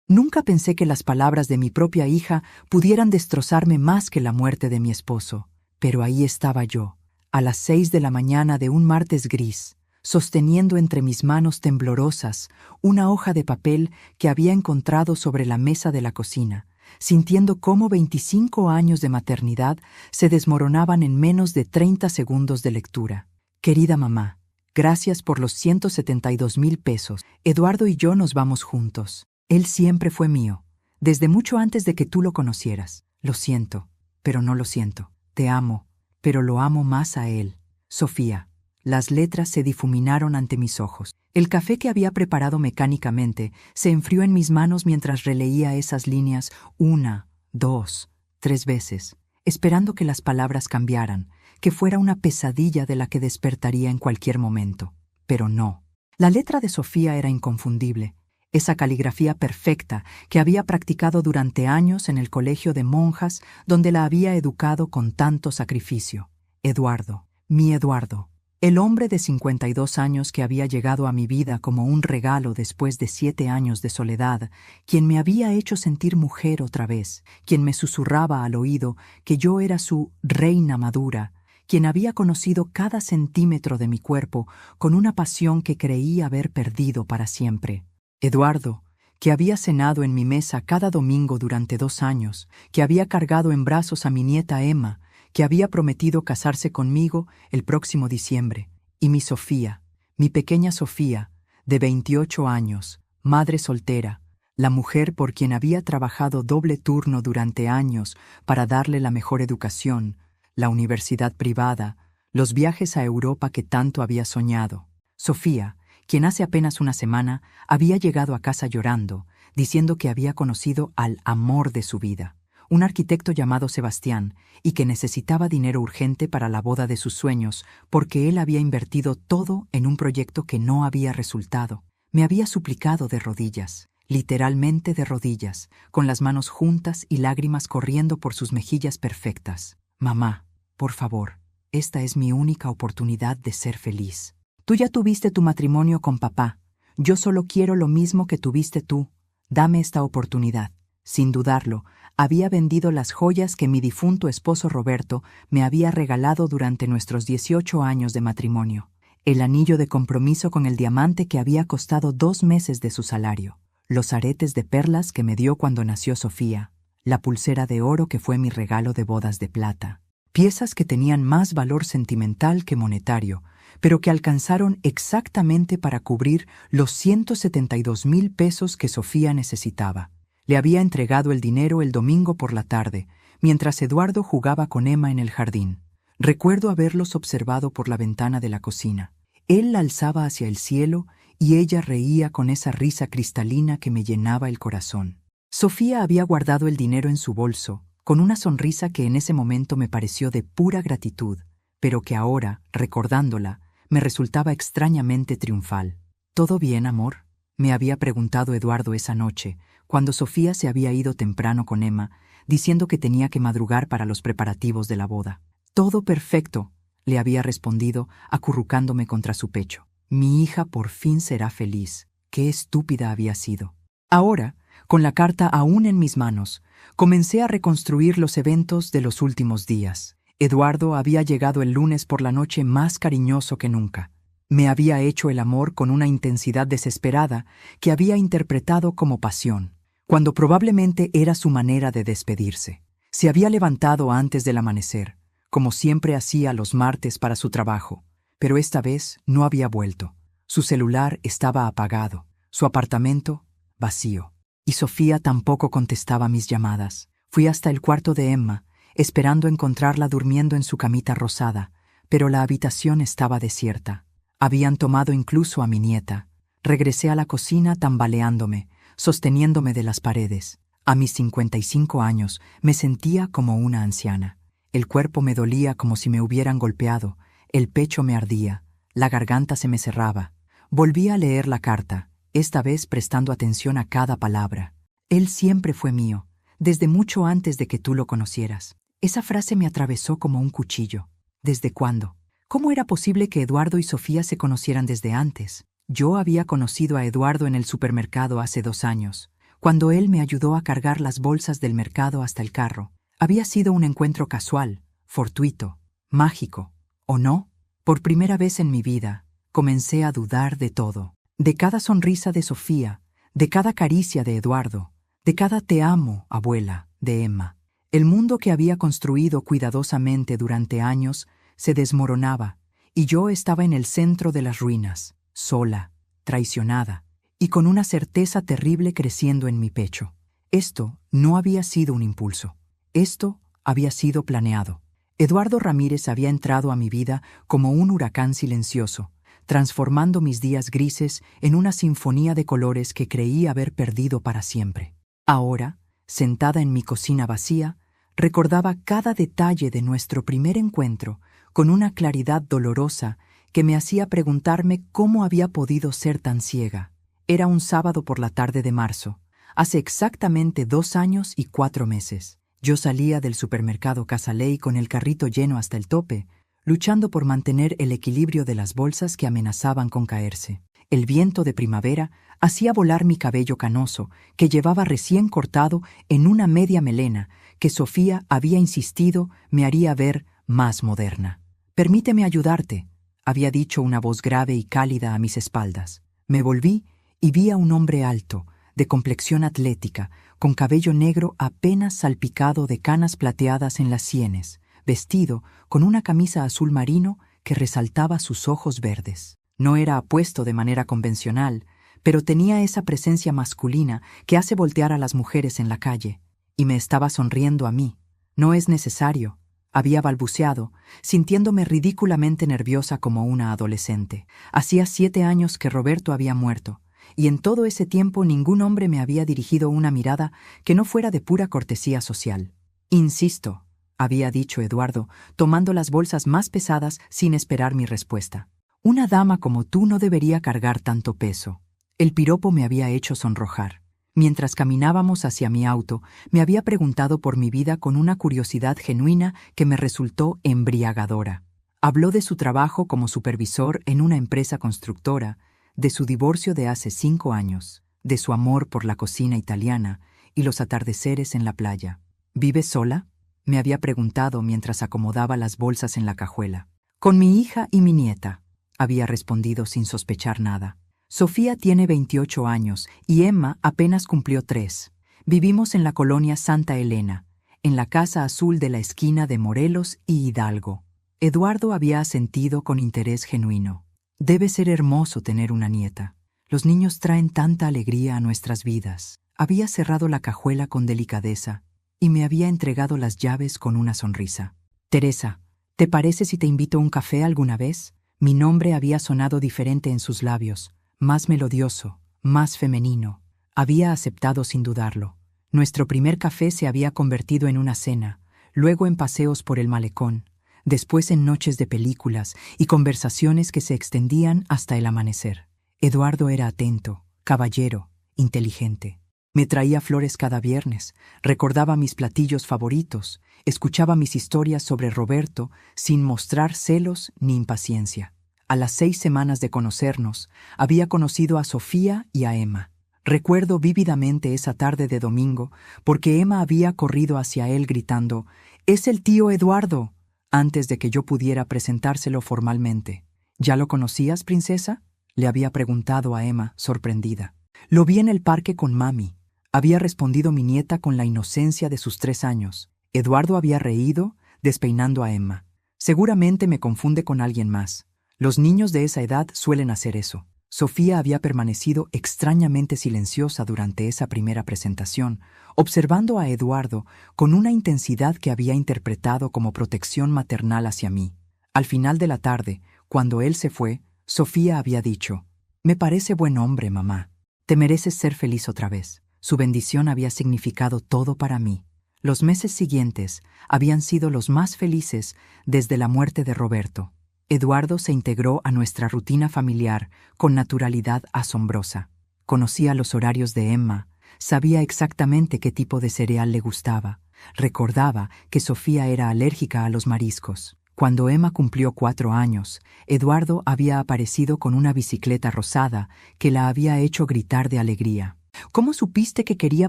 Nunca pensé que las palabras de mi propia hija pudieran destrozarme más que la muerte de mi esposo. Pero ahí estaba yo, a las 6 de la mañana de un martes gris, sosteniendo entre mis manos temblorosas una hoja de papel que había encontrado sobre la mesa de la cocina, sintiendo cómo 25 años de maternidad se desmoronaban en menos de 30 segundos de lectura. Querida mamá, gracias por los 172,000 pesos. Eduardo y yo nos vamos juntos. Él siempre fue mío, desde mucho antes de que tú lo conocieras. Lo siento, pero no lo siento. Te amo, pero lo amo más a él. Sofía. Las letras se difuminaron ante mis ojos. El café que había preparado mecánicamente se enfrió en mis manos mientras releía esas líneas 1, 2, 3 veces, esperando que las palabras cambiaran, que fuera una pesadilla de la que despertaría en cualquier momento. Pero no. La letra de Sofía era inconfundible. Esa caligrafía perfecta que había practicado durante años en el colegio de monjas donde la había educado con tanto sacrificio. Eduardo, mi Eduardo, el hombre de 52 años que había llegado a mi vida como un regalo después de 7 años de soledad, quien me había hecho sentir mujer otra vez, quien me susurraba al oído que yo era su reina madura, quien había conocido cada centímetro de mi cuerpo con una pasión que creí haber perdido para siempre. Eduardo, que había cenado en mi mesa cada domingo durante 2 años, que había cargado en brazos a mi nieta Emma, que había prometido casarse conmigo el próximo diciembre, y mi Sofía, mi pequeña Sofía, de 28 años, madre soltera, la mujer por quien había trabajado doble turno durante años para darle la mejor educación, la universidad privada, los viajes a Europa que tanto había soñado. Sofía, quien hace apenas una semana había llegado a casa llorando, diciendo que había conocido al amor de su vida, un arquitecto llamado Sebastián, y que necesitaba dinero urgente para la boda de sus sueños, porque él había invertido todo en un proyecto que no había resultado. Me había suplicado de rodillas, literalmente de rodillas, con las manos juntas y lágrimas corriendo por sus mejillas perfectas. Mamá, por favor, esta es mi única oportunidad de ser feliz. Tú ya tuviste tu matrimonio con papá. Yo solo quiero lo mismo que tuviste tú. Dame esta oportunidad. Sin dudarlo, había vendido las joyas que mi difunto esposo Roberto me había regalado durante nuestros 18 años de matrimonio. El anillo de compromiso con el diamante que había costado 2 meses de su salario. Los aretes de perlas que me dio cuando nació Sofía. La pulsera de oro que fue mi regalo de bodas de plata. Piezas que tenían más valor sentimental que monetario, pero que alcanzaron exactamente para cubrir los 172,000 pesos que Sofía necesitaba. Le había entregado el dinero el domingo por la tarde, mientras Eduardo jugaba con Emma en el jardín. Recuerdo haberlos observado por la ventana de la cocina. Él la alzaba hacia el cielo y ella reía con esa risa cristalina que me llenaba el corazón. Sofía había guardado el dinero en su bolso, con una sonrisa que en ese momento me pareció de pura gratitud, pero que ahora, recordándola, me resultaba extrañamente triunfal. ¿Todo bien, amor?, me había preguntado Eduardo esa noche, cuando Sofía se había ido temprano con Emma, diciendo que tenía que madrugar para los preparativos de la boda. Todo perfecto, le había respondido, acurrucándome contra su pecho. Mi hija por fin será feliz. Qué estúpida había sido. Ahora, con la carta aún en mis manos, comencé a reconstruir los eventos de los últimos días. Eduardo había llegado el lunes por la noche más cariñoso que nunca. Me había hecho el amor con una intensidad desesperada que había interpretado como pasión, cuando probablemente era su manera de despedirse. Se había levantado antes del amanecer, como siempre hacía los martes para su trabajo, pero esta vez no había vuelto. Su celular estaba apagado, su apartamento vacío, y Sofía tampoco contestaba mis llamadas. Fui hasta el cuarto de Emma, esperando encontrarla durmiendo en su camita rosada, pero la habitación estaba desierta. Habían tomado incluso a mi nieta. Regresé a la cocina tambaleándome, sosteniéndome de las paredes. A mis 55 años me sentía como una anciana. El cuerpo me dolía como si me hubieran golpeado, el pecho me ardía, la garganta se me cerraba. Volví a leer la carta, esta vez prestando atención a cada palabra. Él siempre fue mío, desde mucho antes de que tú lo conocieras. Esa frase me atravesó como un cuchillo. ¿Desde cuándo? ¿Cómo era posible que Eduardo y Sofía se conocieran desde antes? Yo había conocido a Eduardo en el supermercado hace 2 años, cuando él me ayudó a cargar las bolsas del mercado hasta el carro. Había sido un encuentro casual, fortuito, mágico, ¿o no? Por primera vez en mi vida, comencé a dudar de todo. De cada sonrisa de Sofía, de cada caricia de Eduardo, de cada te amo, abuela, de Emma. El mundo que había construido cuidadosamente durante años se desmoronaba, y yo estaba en el centro de las ruinas, sola, traicionada, y con una certeza terrible creciendo en mi pecho. Esto no había sido un impulso. Esto había sido planeado. Eduardo Ramírez había entrado a mi vida como un huracán silencioso, transformando mis días grises en una sinfonía de colores que creí haber perdido para siempre. Ahora, sentada en mi cocina vacía, recordaba cada detalle de nuestro primer encuentro con una claridad dolorosa que me hacía preguntarme cómo había podido ser tan ciega. Era un sábado por la tarde de marzo, hace exactamente 2 años y 4 meses. Yo salía del supermercado Casa Ley con el carrito lleno hasta el tope, luchando por mantener el equilibrio de las bolsas que amenazaban con caerse. El viento de primavera hacía volar mi cabello canoso, que llevaba recién cortado en una media melena que Sofía había insistido me haría ver más moderna. «Permíteme ayudarte», había dicho una voz grave y cálida a mis espaldas. Me volví y vi a un hombre alto, de complexión atlética, con cabello negro apenas salpicado de canas plateadas en las sienes, vestido con una camisa azul marino que resaltaba sus ojos verdes. No era apuesto de manera convencional, pero tenía esa presencia masculina que hace voltear a las mujeres en la calle, y me estaba sonriendo a mí. «No es necesario», había balbuceado, sintiéndome ridículamente nerviosa como una adolescente. Hacía 7 años que Roberto había muerto, y en todo ese tiempo ningún hombre me había dirigido una mirada que no fuera de pura cortesía social. «Insisto», había dicho Eduardo, tomando las bolsas más pesadas sin esperar mi respuesta. «Una dama como tú no debería cargar tanto peso». El piropo me había hecho sonrojar. Mientras caminábamos hacia mi auto, me había preguntado por mi vida con una curiosidad genuina que me resultó embriagadora. Habló de su trabajo como supervisor en una empresa constructora, de su divorcio de hace 5 años, de su amor por la cocina italiana y los atardeceres en la playa. «¿Vives sola?», me había preguntado mientras acomodaba las bolsas en la cajuela. «Con mi hija y mi nieta», había respondido sin sospechar nada. «Sofía tiene 28 años y Emma apenas cumplió 3. Vivimos en la colonia Santa Elena, en la casa azul de la esquina de Morelos y Hidalgo». Eduardo había asentido con interés genuino. «Debe ser hermoso tener una nieta. Los niños traen tanta alegría a nuestras vidas». Había cerrado la cajuela con delicadeza y me había entregado las llaves con una sonrisa. «Teresa, ¿te parece si te invito a un café alguna vez?». Mi nombre había sonado diferente en sus labios, más melodioso, más femenino. Había aceptado sin dudarlo. Nuestro primer café se había convertido en una cena, luego en paseos por el malecón, después en noches de películas y conversaciones que se extendían hasta el amanecer. Eduardo era atento, caballero, inteligente. Me traía flores cada viernes, recordaba mis platillos favoritos, escuchaba mis historias sobre Roberto sin mostrar celos ni impaciencia. A las 6 semanas de conocernos, había conocido a Sofía y a Emma. Recuerdo vívidamente esa tarde de domingo, porque Emma había corrido hacia él gritando «¡Es el tío Eduardo!», antes de que yo pudiera presentárselo formalmente. «¿Ya lo conocías, princesa?», le había preguntado a Emma, sorprendida. «Lo vi en el parque con mami», había respondido mi nieta con la inocencia de sus 3 años. Eduardo había reído, despeinando a Emma. «Seguramente me confunde con alguien más. Los niños de esa edad suelen hacer eso». Sofía había permanecido extrañamente silenciosa durante esa primera presentación, observando a Eduardo con una intensidad que había interpretado como protección maternal hacia mí. Al final de la tarde, cuando él se fue, Sofía había dicho: «Me parece buen hombre, mamá. Te mereces ser feliz otra vez». Su bendición había significado todo para mí. Los meses siguientes habían sido los más felices desde la muerte de Roberto. Eduardo se integró a nuestra rutina familiar con naturalidad asombrosa. Conocía los horarios de Emma, sabía exactamente qué tipo de cereal le gustaba, recordaba que Sofía era alérgica a los mariscos. Cuando Emma cumplió 4 años, Eduardo había aparecido con una bicicleta rosada que la había hecho gritar de alegría. ¿Cómo supiste que quería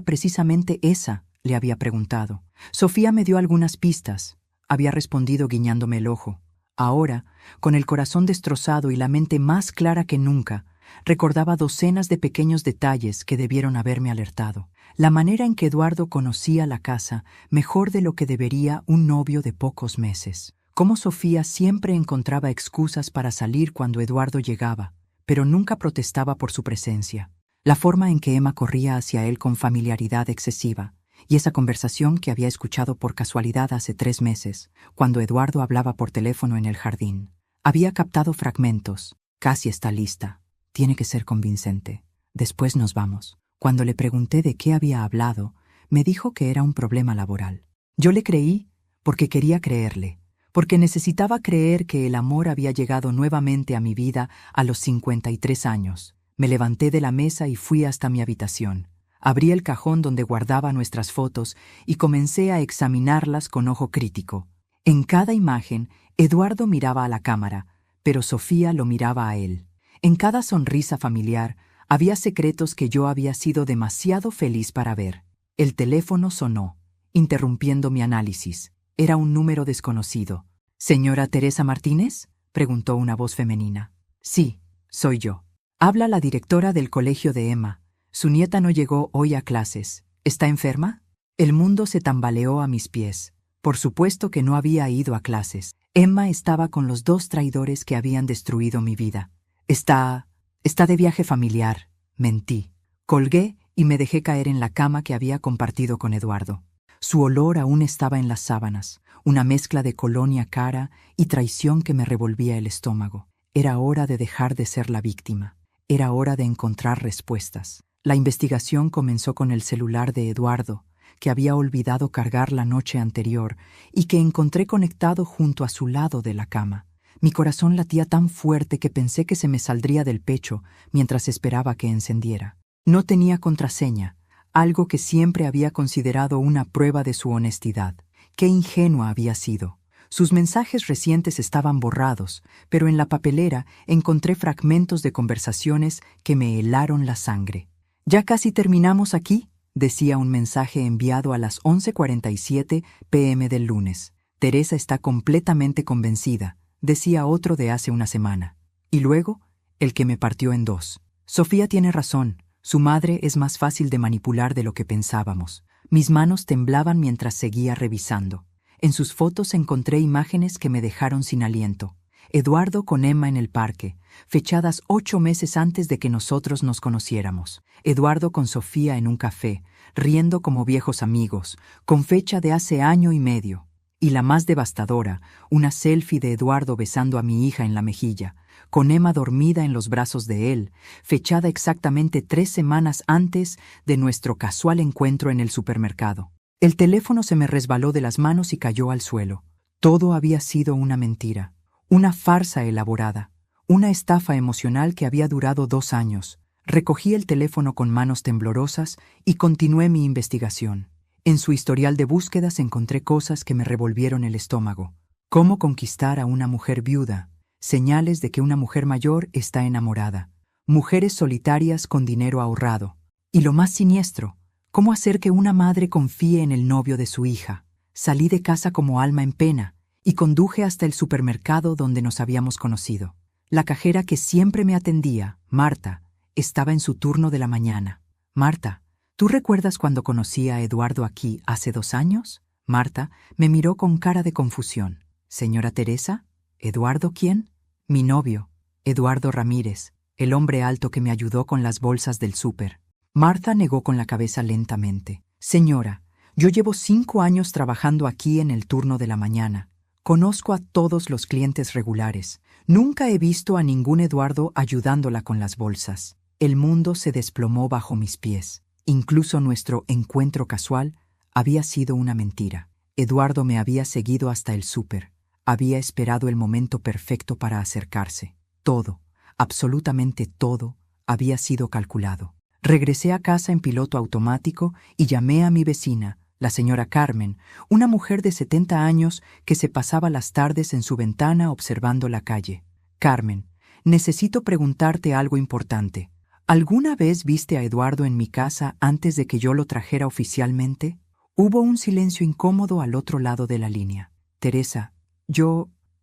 precisamente esa?, le había preguntado. Sofía me dio algunas pistas, había respondido guiñándome el ojo. Ahora, con el corazón destrozado y la mente más clara que nunca, recordaba docenas de pequeños detalles que debieron haberme alertado. La manera en que Eduardo conocía la casa mejor de lo que debería un novio de pocos meses. Cómo Sofía siempre encontraba excusas para salir cuando Eduardo llegaba, pero nunca protestaba por su presencia. La forma en que Emma corría hacia él con familiaridad excesiva, y esa conversación que había escuchado por casualidad hace 3 meses, cuando Eduardo hablaba por teléfono en el jardín. Había captado fragmentos. Casi está lista. Tiene que ser convincente. Después nos vamos. Cuando le pregunté de qué había hablado, me dijo que era un problema laboral. Yo le creí porque quería creerle, porque necesitaba creer que el amor había llegado nuevamente a mi vida a los 53 años. Me levanté de la mesa y fui hasta mi habitación. Abrí el cajón donde guardaba nuestras fotos y comencé a examinarlas con ojo crítico. En cada imagen, Eduardo miraba a la cámara, pero Sofía lo miraba a él. En cada sonrisa familiar, había secretos que yo había sido demasiado feliz para ver. El teléfono sonó, interrumpiendo mi análisis. Era un número desconocido. ¿Señora Teresa Martínez?, preguntó una voz femenina. Sí, soy yo. Habla la directora del colegio de Emma. Su nieta no llegó hoy a clases. ¿Está enferma? El mundo se tambaleó a mis pies. Por supuesto que no había ido a clases. Emma estaba con los 2 traidores que habían destruido mi vida. Está de viaje familiar. Mentí. Colgué y me dejé caer en la cama que había compartido con Eduardo. Su olor aún estaba en las sábanas, una mezcla de colonia cara y traición que me revolvía el estómago. Era hora de dejar de ser la víctima. Era hora de encontrar respuestas. La investigación comenzó con el celular de Eduardo, que había olvidado cargar la noche anterior y que encontré conectado junto a su lado de la cama. Mi corazón latía tan fuerte que pensé que se me saldría del pecho mientras esperaba que encendiera. No tenía contraseña, algo que siempre había considerado una prueba de su honestidad. Qué ingenua había sido. Sus mensajes recientes estaban borrados, pero en la papelera encontré fragmentos de conversaciones que me helaron la sangre. «Ya casi terminamos aquí», decía un mensaje enviado a las 11:47 p.m. del lunes. «Teresa está completamente convencida», decía otro de hace una semana. Y luego, el que me partió en 2. «Sofía tiene razón. Su madre es más fácil de manipular de lo que pensábamos». Mis manos temblaban mientras seguía revisando. En sus fotos encontré imágenes que me dejaron sin aliento. Eduardo con Emma en el parque, fechadas 8 meses antes de que nosotros nos conociéramos. Eduardo con Sofía en un café, riendo como viejos amigos, con fecha de hace 1 año y medio. Y la más devastadora, una selfie de Eduardo besando a mi hija en la mejilla, con Emma dormida en los brazos de él, fechada exactamente 3 semanas antes de nuestro casual encuentro en el supermercado. El teléfono se me resbaló de las manos y cayó al suelo. Todo había sido una mentira, una farsa elaborada, una estafa emocional que había durado 2 años. Recogí el teléfono con manos temblorosas y continué mi investigación. En su historial de búsquedas encontré cosas que me revolvieron el estómago. Cómo conquistar a una mujer viuda, señales de que una mujer mayor está enamorada, mujeres solitarias con dinero ahorrado. Y lo más siniestro, cómo hacer que una madre confíe en el novio de su hija. Salí de casa como alma en pena y conduje hasta el supermercado donde nos habíamos conocido. La cajera que siempre me atendía, Marta, estaba en su turno de la mañana. «Marta, ¿tú recuerdas cuando conocí a Eduardo aquí hace 2 años?» Marta me miró con cara de confusión. «¿Señora Teresa? ¿Eduardo quién?» «Mi novio, Eduardo Ramírez, el hombre alto que me ayudó con las bolsas del súper». Marta negó con la cabeza lentamente. «Señora, yo llevo 5 años trabajando aquí en el turno de la mañana. Conozco a todos los clientes regulares. Nunca he visto a ningún Eduardo ayudándola con las bolsas». El mundo se desplomó bajo mis pies. Incluso nuestro encuentro casual había sido una mentira. Eduardo me había seguido hasta el súper. Había esperado el momento perfecto para acercarse. Todo, absolutamente todo, había sido calculado. Regresé a casa en piloto automático y llamé a mi vecina, la señora Carmen, una mujer de 70 años que se pasaba las tardes en su ventana observando la calle. «Carmen, necesito preguntarte algo importante. ¿Alguna vez viste a Eduardo en mi casa antes de que yo lo trajera oficialmente? Hubo un silencio incómodo al otro lado de la línea. Teresa,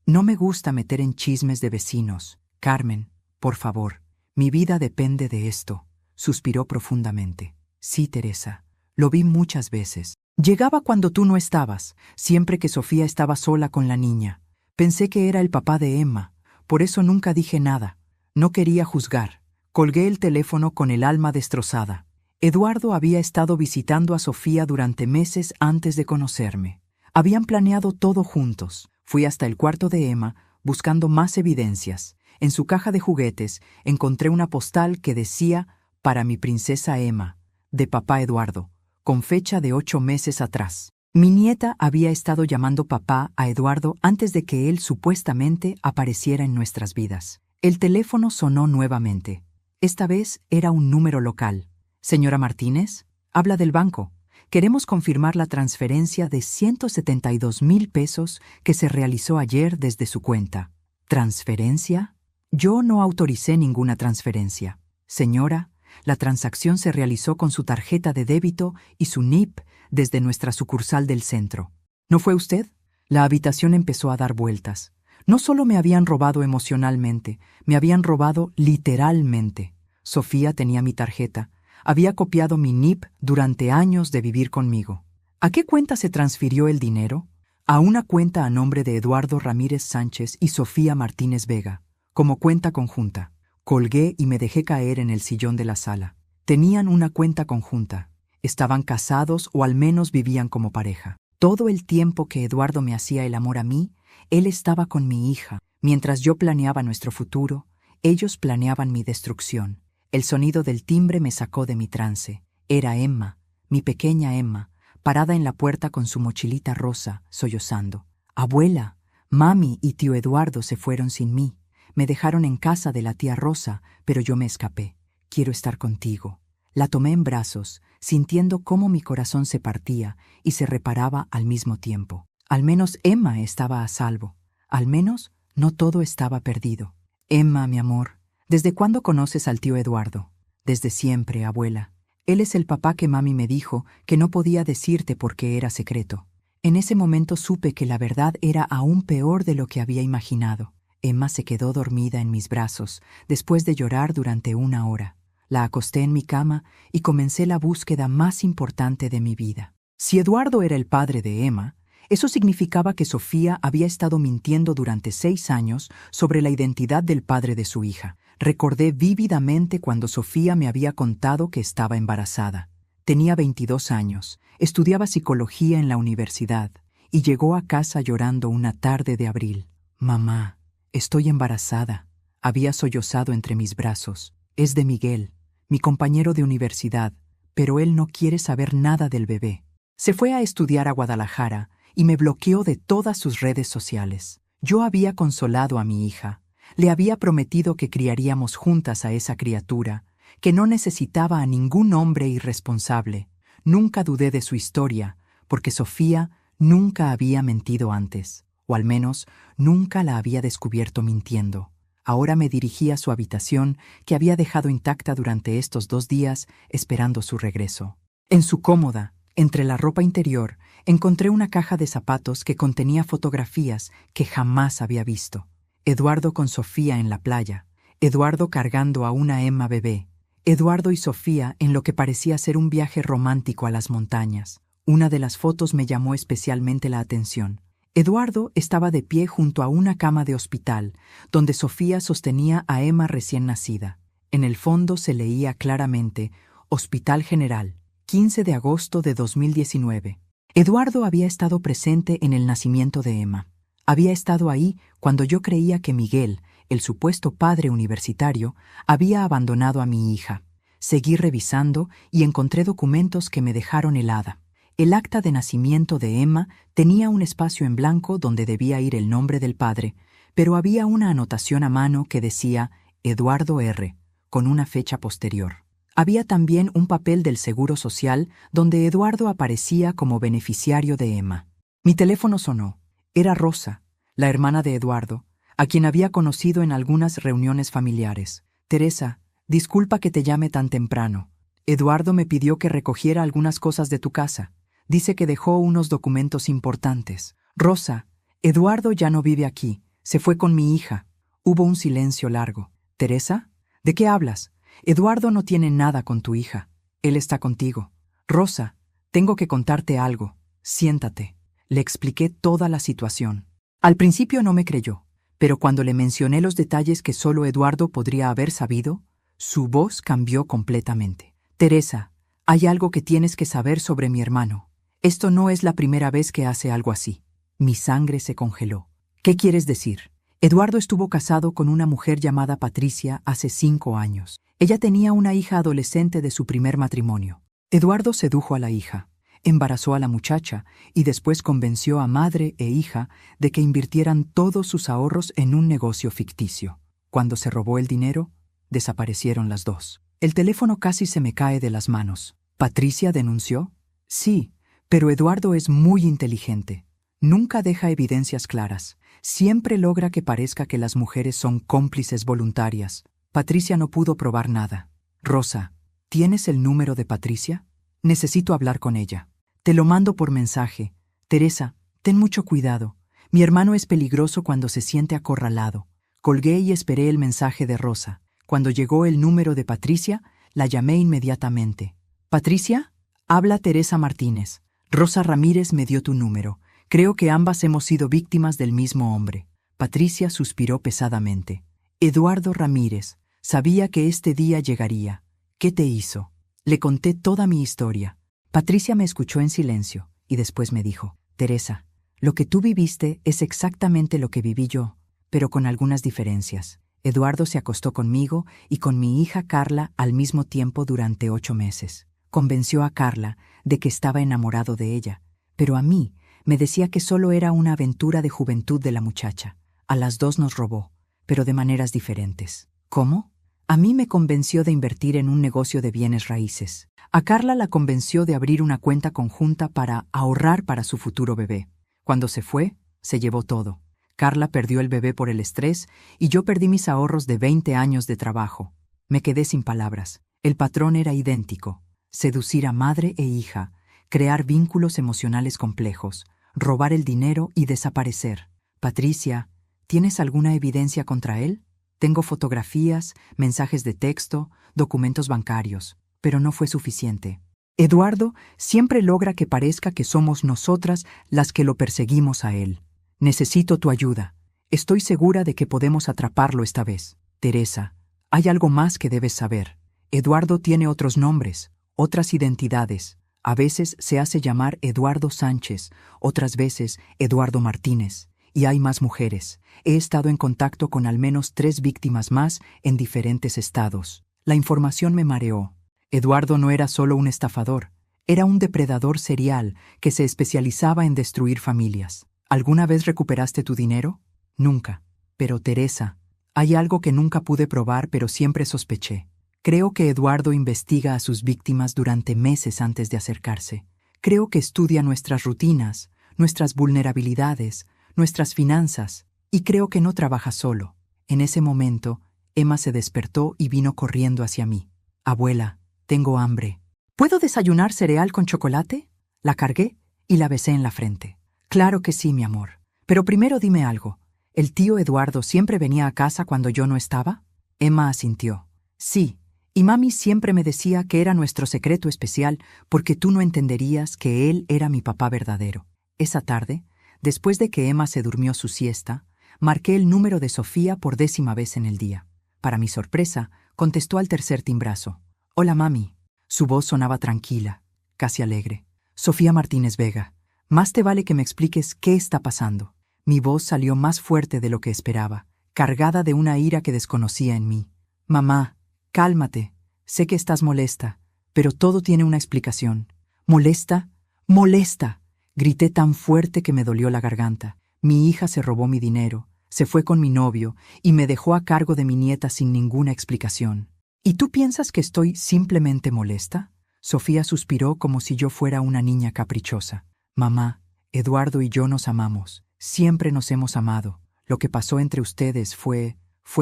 no me gusta meter en chismes de vecinos. Carmen, por favor, mi vida depende de esto, suspiró profundamente. Sí, Teresa, lo vi muchas veces. Llegaba cuando tú no estabas, siempre que Sofía estaba sola con la niña. Pensé que era el papá de Emma, por eso nunca dije nada. No quería juzgar. Colgué el teléfono con el alma destrozada. Eduardo había estado visitando a Sofía durante meses antes de conocerme. Habían planeado todo juntos. Fui hasta el cuarto de Emma, buscando más evidencias. En su caja de juguetes encontré una postal que decía «Para mi princesa Emma», de papá Eduardo, con fecha de 8 meses atrás. Mi nieta había estado llamando papá a Eduardo antes de que él supuestamente apareciera en nuestras vidas. El teléfono sonó nuevamente. Esta vez era un número local. «Señora Martínez, habla del banco. Queremos confirmar la transferencia de 172,000 pesos que se realizó ayer desde su cuenta». ¿Transferencia? Yo no autoricé ninguna transferencia. Señora, la transacción se realizó con su tarjeta de débito y su NIP desde nuestra sucursal del centro. ¿No fue usted? La habitación empezó a dar vueltas. No solo me habían robado emocionalmente, me habían robado literalmente. Sofía tenía mi tarjeta. Había copiado mi NIP durante años de vivir conmigo. ¿A qué cuenta se transfirió el dinero? A una cuenta a nombre de Eduardo Ramírez Sánchez y Sofía Martínez Vega, como cuenta conjunta. Colgué y me dejé caer en el sillón de la sala. Tenían una cuenta conjunta. Estaban casados o al menos vivían como pareja. Todo el tiempo que Eduardo me hacía el amor a mí, él estaba con mi hija. Mientras yo planeaba nuestro futuro, ellos planeaban mi destrucción. El sonido del timbre me sacó de mi trance. Era Emma, mi pequeña Emma, parada en la puerta con su mochilita rosa, sollozando. Abuela, mami y tío Eduardo se fueron sin mí. Me dejaron en casa de la tía Rosa, pero yo me escapé. Quiero estar contigo. La tomé en brazos, sintiendo cómo mi corazón se partía y se reparaba al mismo tiempo. Al menos Emma estaba a salvo. Al menos no todo estaba perdido. Emma, mi amor, ¿desde cuándo conoces al tío Eduardo? Desde siempre, abuela. Él es el papá que mami me dijo que no podía decirte porque era secreto. En ese momento supe que la verdad era aún peor de lo que había imaginado. Emma se quedó dormida en mis brazos después de llorar durante 1 hora. La acosté en mi cama y comencé la búsqueda más importante de mi vida. Si Eduardo era el padre de Emma, eso significaba que Sofía había estado mintiendo durante 6 años sobre la identidad del padre de su hija. Recordé vívidamente cuando Sofía me había contado que estaba embarazada. Tenía 22 años, estudiaba psicología en la universidad y llegó a casa llorando una tarde de abril. «Mamá, estoy embarazada», había sollozado entre mis brazos. «Es de Miguel, mi compañero de universidad, pero él no quiere saber nada del bebé. Se fue a estudiar a Guadalajara y me bloqueó de todas sus redes sociales. Yo había consolado a mi hija. Le había prometido que criaríamos juntas a esa criatura, que no necesitaba a ningún hombre irresponsable. Nunca dudé de su historia, porque Sofía nunca había mentido antes, o al menos nunca la había descubierto mintiendo. Ahora me dirigí a su habitación, que había dejado intacta durante estos 2 días, esperando su regreso. En su cómoda, entre la ropa interior, encontré una caja de zapatos que contenía fotografías que jamás había visto. Eduardo con Sofía en la playa, Eduardo cargando a una Emma bebé, Eduardo y Sofía en lo que parecía ser un viaje romántico a las montañas. Una de las fotos me llamó especialmente la atención. Eduardo estaba de pie junto a una cama de hospital, donde Sofía sostenía a Emma recién nacida. En el fondo se leía claramente Hospital General, 15 de agosto de 2019. Eduardo había estado presente en el nacimiento de Emma. Había estado ahí cuando yo creía que Miguel, el supuesto padre universitario, había abandonado a mi hija. Seguí revisando y encontré documentos que me dejaron helada. El acta de nacimiento de Emma tenía un espacio en blanco donde debía ir el nombre del padre, pero había una anotación a mano que decía Eduardo R., con una fecha posterior. Había también un papel del Seguro Social donde Eduardo aparecía como beneficiario de Emma. Mi teléfono sonó. Era Rosa, la hermana de Eduardo, a quien había conocido en algunas reuniones familiares. «Teresa, Disculpa que te llame tan temprano. Eduardo me pidió que recogiera algunas cosas de tu casa. Dice que dejó unos documentos importantes. Rosa, Eduardo ya no vive aquí. Se fue con mi hija. Hubo un silencio largo. ¿Teresa? ¿De qué hablas? Eduardo no tiene nada con tu hija. Él está contigo. Rosa, tengo que contarte algo. Siéntate. Le expliqué toda la situación. Al principio no me creyó, pero cuando le mencioné los detalles que solo Eduardo podría haber sabido, su voz cambió completamente. Teresa, hay algo que tienes que saber sobre mi hermano. Esto no es la primera vez que hace algo así. Mi sangre se congeló. ¿Qué quieres decir? Eduardo estuvo casado con una mujer llamada Patricia hace 5 años. Ella tenía una hija adolescente de su primer matrimonio. Eduardo sedujo a la hija, embarazó a la muchacha y después convenció a madre e hija de que invirtieran todos sus ahorros en un negocio ficticio. Cuando se robó el dinero, desaparecieron las dos. El teléfono casi se me cae de las manos. ¿Patricia denunció? Sí, pero Eduardo es muy inteligente. Nunca deja evidencias claras. Siempre logra que parezca que las mujeres son cómplices voluntarias. Patricia no pudo probar nada. Rosa, ¿tienes el número de Patricia? Necesito hablar con ella. Te lo mando por mensaje. Teresa, ten mucho cuidado. Mi hermano es peligroso cuando se siente acorralado. Colgué y esperé el mensaje de Rosa. Cuando llegó el número de Patricia, la llamé inmediatamente. ¿Patricia? Habla Teresa Martínez. Rosa Ramírez me dio tu número. Creo que ambas hemos sido víctimas del mismo hombre. Patricia suspiró pesadamente. Eduardo Ramírez, sabía que este día llegaría. ¿Qué te hizo? Le conté toda mi historia. Patricia me escuchó en silencio y después me dijo, Teresa, lo que tú viviste es exactamente lo que viví yo, pero con algunas diferencias. Eduardo se acostó conmigo y con mi hija Carla al mismo tiempo durante 8 meses. Convenció a Carla de que estaba enamorado de ella, pero a mí me decía que solo era una aventura de juventud de la muchacha. A las dos nos robó, pero de maneras diferentes. ¿Cómo? A mí me convenció de invertir en un negocio de bienes raíces. A Carla la convenció de abrir una cuenta conjunta para ahorrar para su futuro bebé. Cuando se fue, se llevó todo. Carla perdió el bebé por el estrés y yo perdí mis ahorros de 20 años de trabajo. Me quedé sin palabras. El patrón era idéntico. Seducir a madre e hija, crear vínculos emocionales complejos, robar el dinero y desaparecer. Patricia, ¿tienes alguna evidencia contra él? Tengo fotografías, mensajes de texto, documentos bancarios, pero no fue suficiente. Eduardo siempre logra que parezca que somos nosotras las que lo perseguimos a él. Necesito tu ayuda. Estoy segura de que podemos atraparlo esta vez. Teresa, hay algo más que debes saber. Eduardo tiene otros nombres, otras identidades. A veces se hace llamar Eduardo Sánchez, otras veces Eduardo Martínez. Y hay más mujeres. He estado en contacto con al menos 3 víctimas más en diferentes estados. La información me mareó. Eduardo no era solo un estafador, era un depredador serial que se especializaba en destruir familias. ¿Alguna vez recuperaste tu dinero? Nunca. Pero Teresa, hay algo que nunca pude probar pero siempre sospeché. Creo que Eduardo investiga a sus víctimas durante meses antes de acercarse. Creo que estudia nuestras rutinas, nuestras vulnerabilidades, nuestras finanzas, y creo que no trabaja solo. En ese momento, Emma se despertó y vino corriendo hacia mí. Abuela, tengo hambre. ¿Puedo desayunar cereal con chocolate? La cargué y la besé en la frente. Claro que sí, mi amor. Pero primero dime algo. ¿El tío Eduardo siempre venía a casa cuando yo no estaba? Emma asintió. Sí, y mami siempre me decía que era nuestro secreto especial porque tú no entenderías que él era mi papá verdadero. Esa tarde, después de que Emma se durmió su siesta, marqué el número de Sofía por 10ª vez en el día. Para mi sorpresa, contestó al tercer timbrazo. Hola, mami. Su voz sonaba tranquila, casi alegre. Sofía Martínez Vega. Más te vale que me expliques qué está pasando. Mi voz salió más fuerte de lo que esperaba, cargada de una ira que desconocía en mí. Mamá, cálmate. Sé que estás molesta, pero todo tiene una explicación. ¿Molesta? ¡Molesta! Grité tan fuerte que me dolió la garganta. Mi hija se robó mi dinero, se fue con mi novio y me dejó a cargo de mi nieta sin ninguna explicación. ¿Y tú piensas que estoy simplemente molesta? Sofía suspiró como si yo fuera una niña caprichosa. Mamá, Eduardo y yo nos amamos. Siempre nos hemos amado. Lo que pasó entre ustedes fue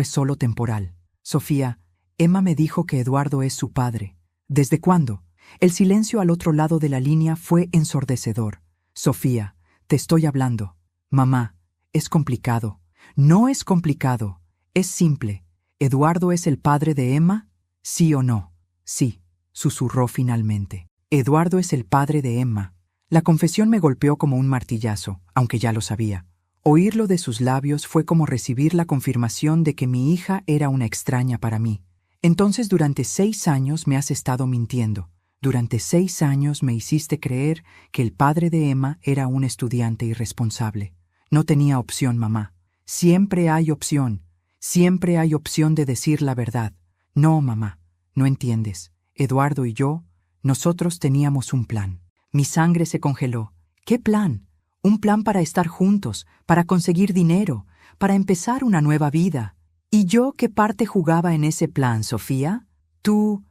solo temporal. Sofía, Emma me dijo que Eduardo es su padre. ¿Desde cuándo? El silencio al otro lado de la línea fue ensordecedor. Sofía, te estoy hablando. Mamá, es complicado. No es complicado. Es simple. ¿Eduardo es el padre de Emma? ¿Sí o no? Sí, susurró finalmente. Eduardo es el padre de Emma. La confesión me golpeó como un martillazo, aunque ya lo sabía. Oírlo de sus labios fue como recibir la confirmación de que mi hija era una extraña para mí. Entonces durante 6 años me has estado mintiendo. Durante 6 años me hiciste creer que el padre de Emma era un estudiante irresponsable. No tenía opción, mamá. Siempre hay opción. Siempre hay opción de decir la verdad. No, mamá, no entiendes. Eduardo y yo, nosotros teníamos un plan. Mi sangre se congeló. ¿Qué plan? Un plan para estar juntos, para conseguir dinero, para empezar una nueva vida. ¿Y yo qué parte jugaba en ese plan, Sofía? Tú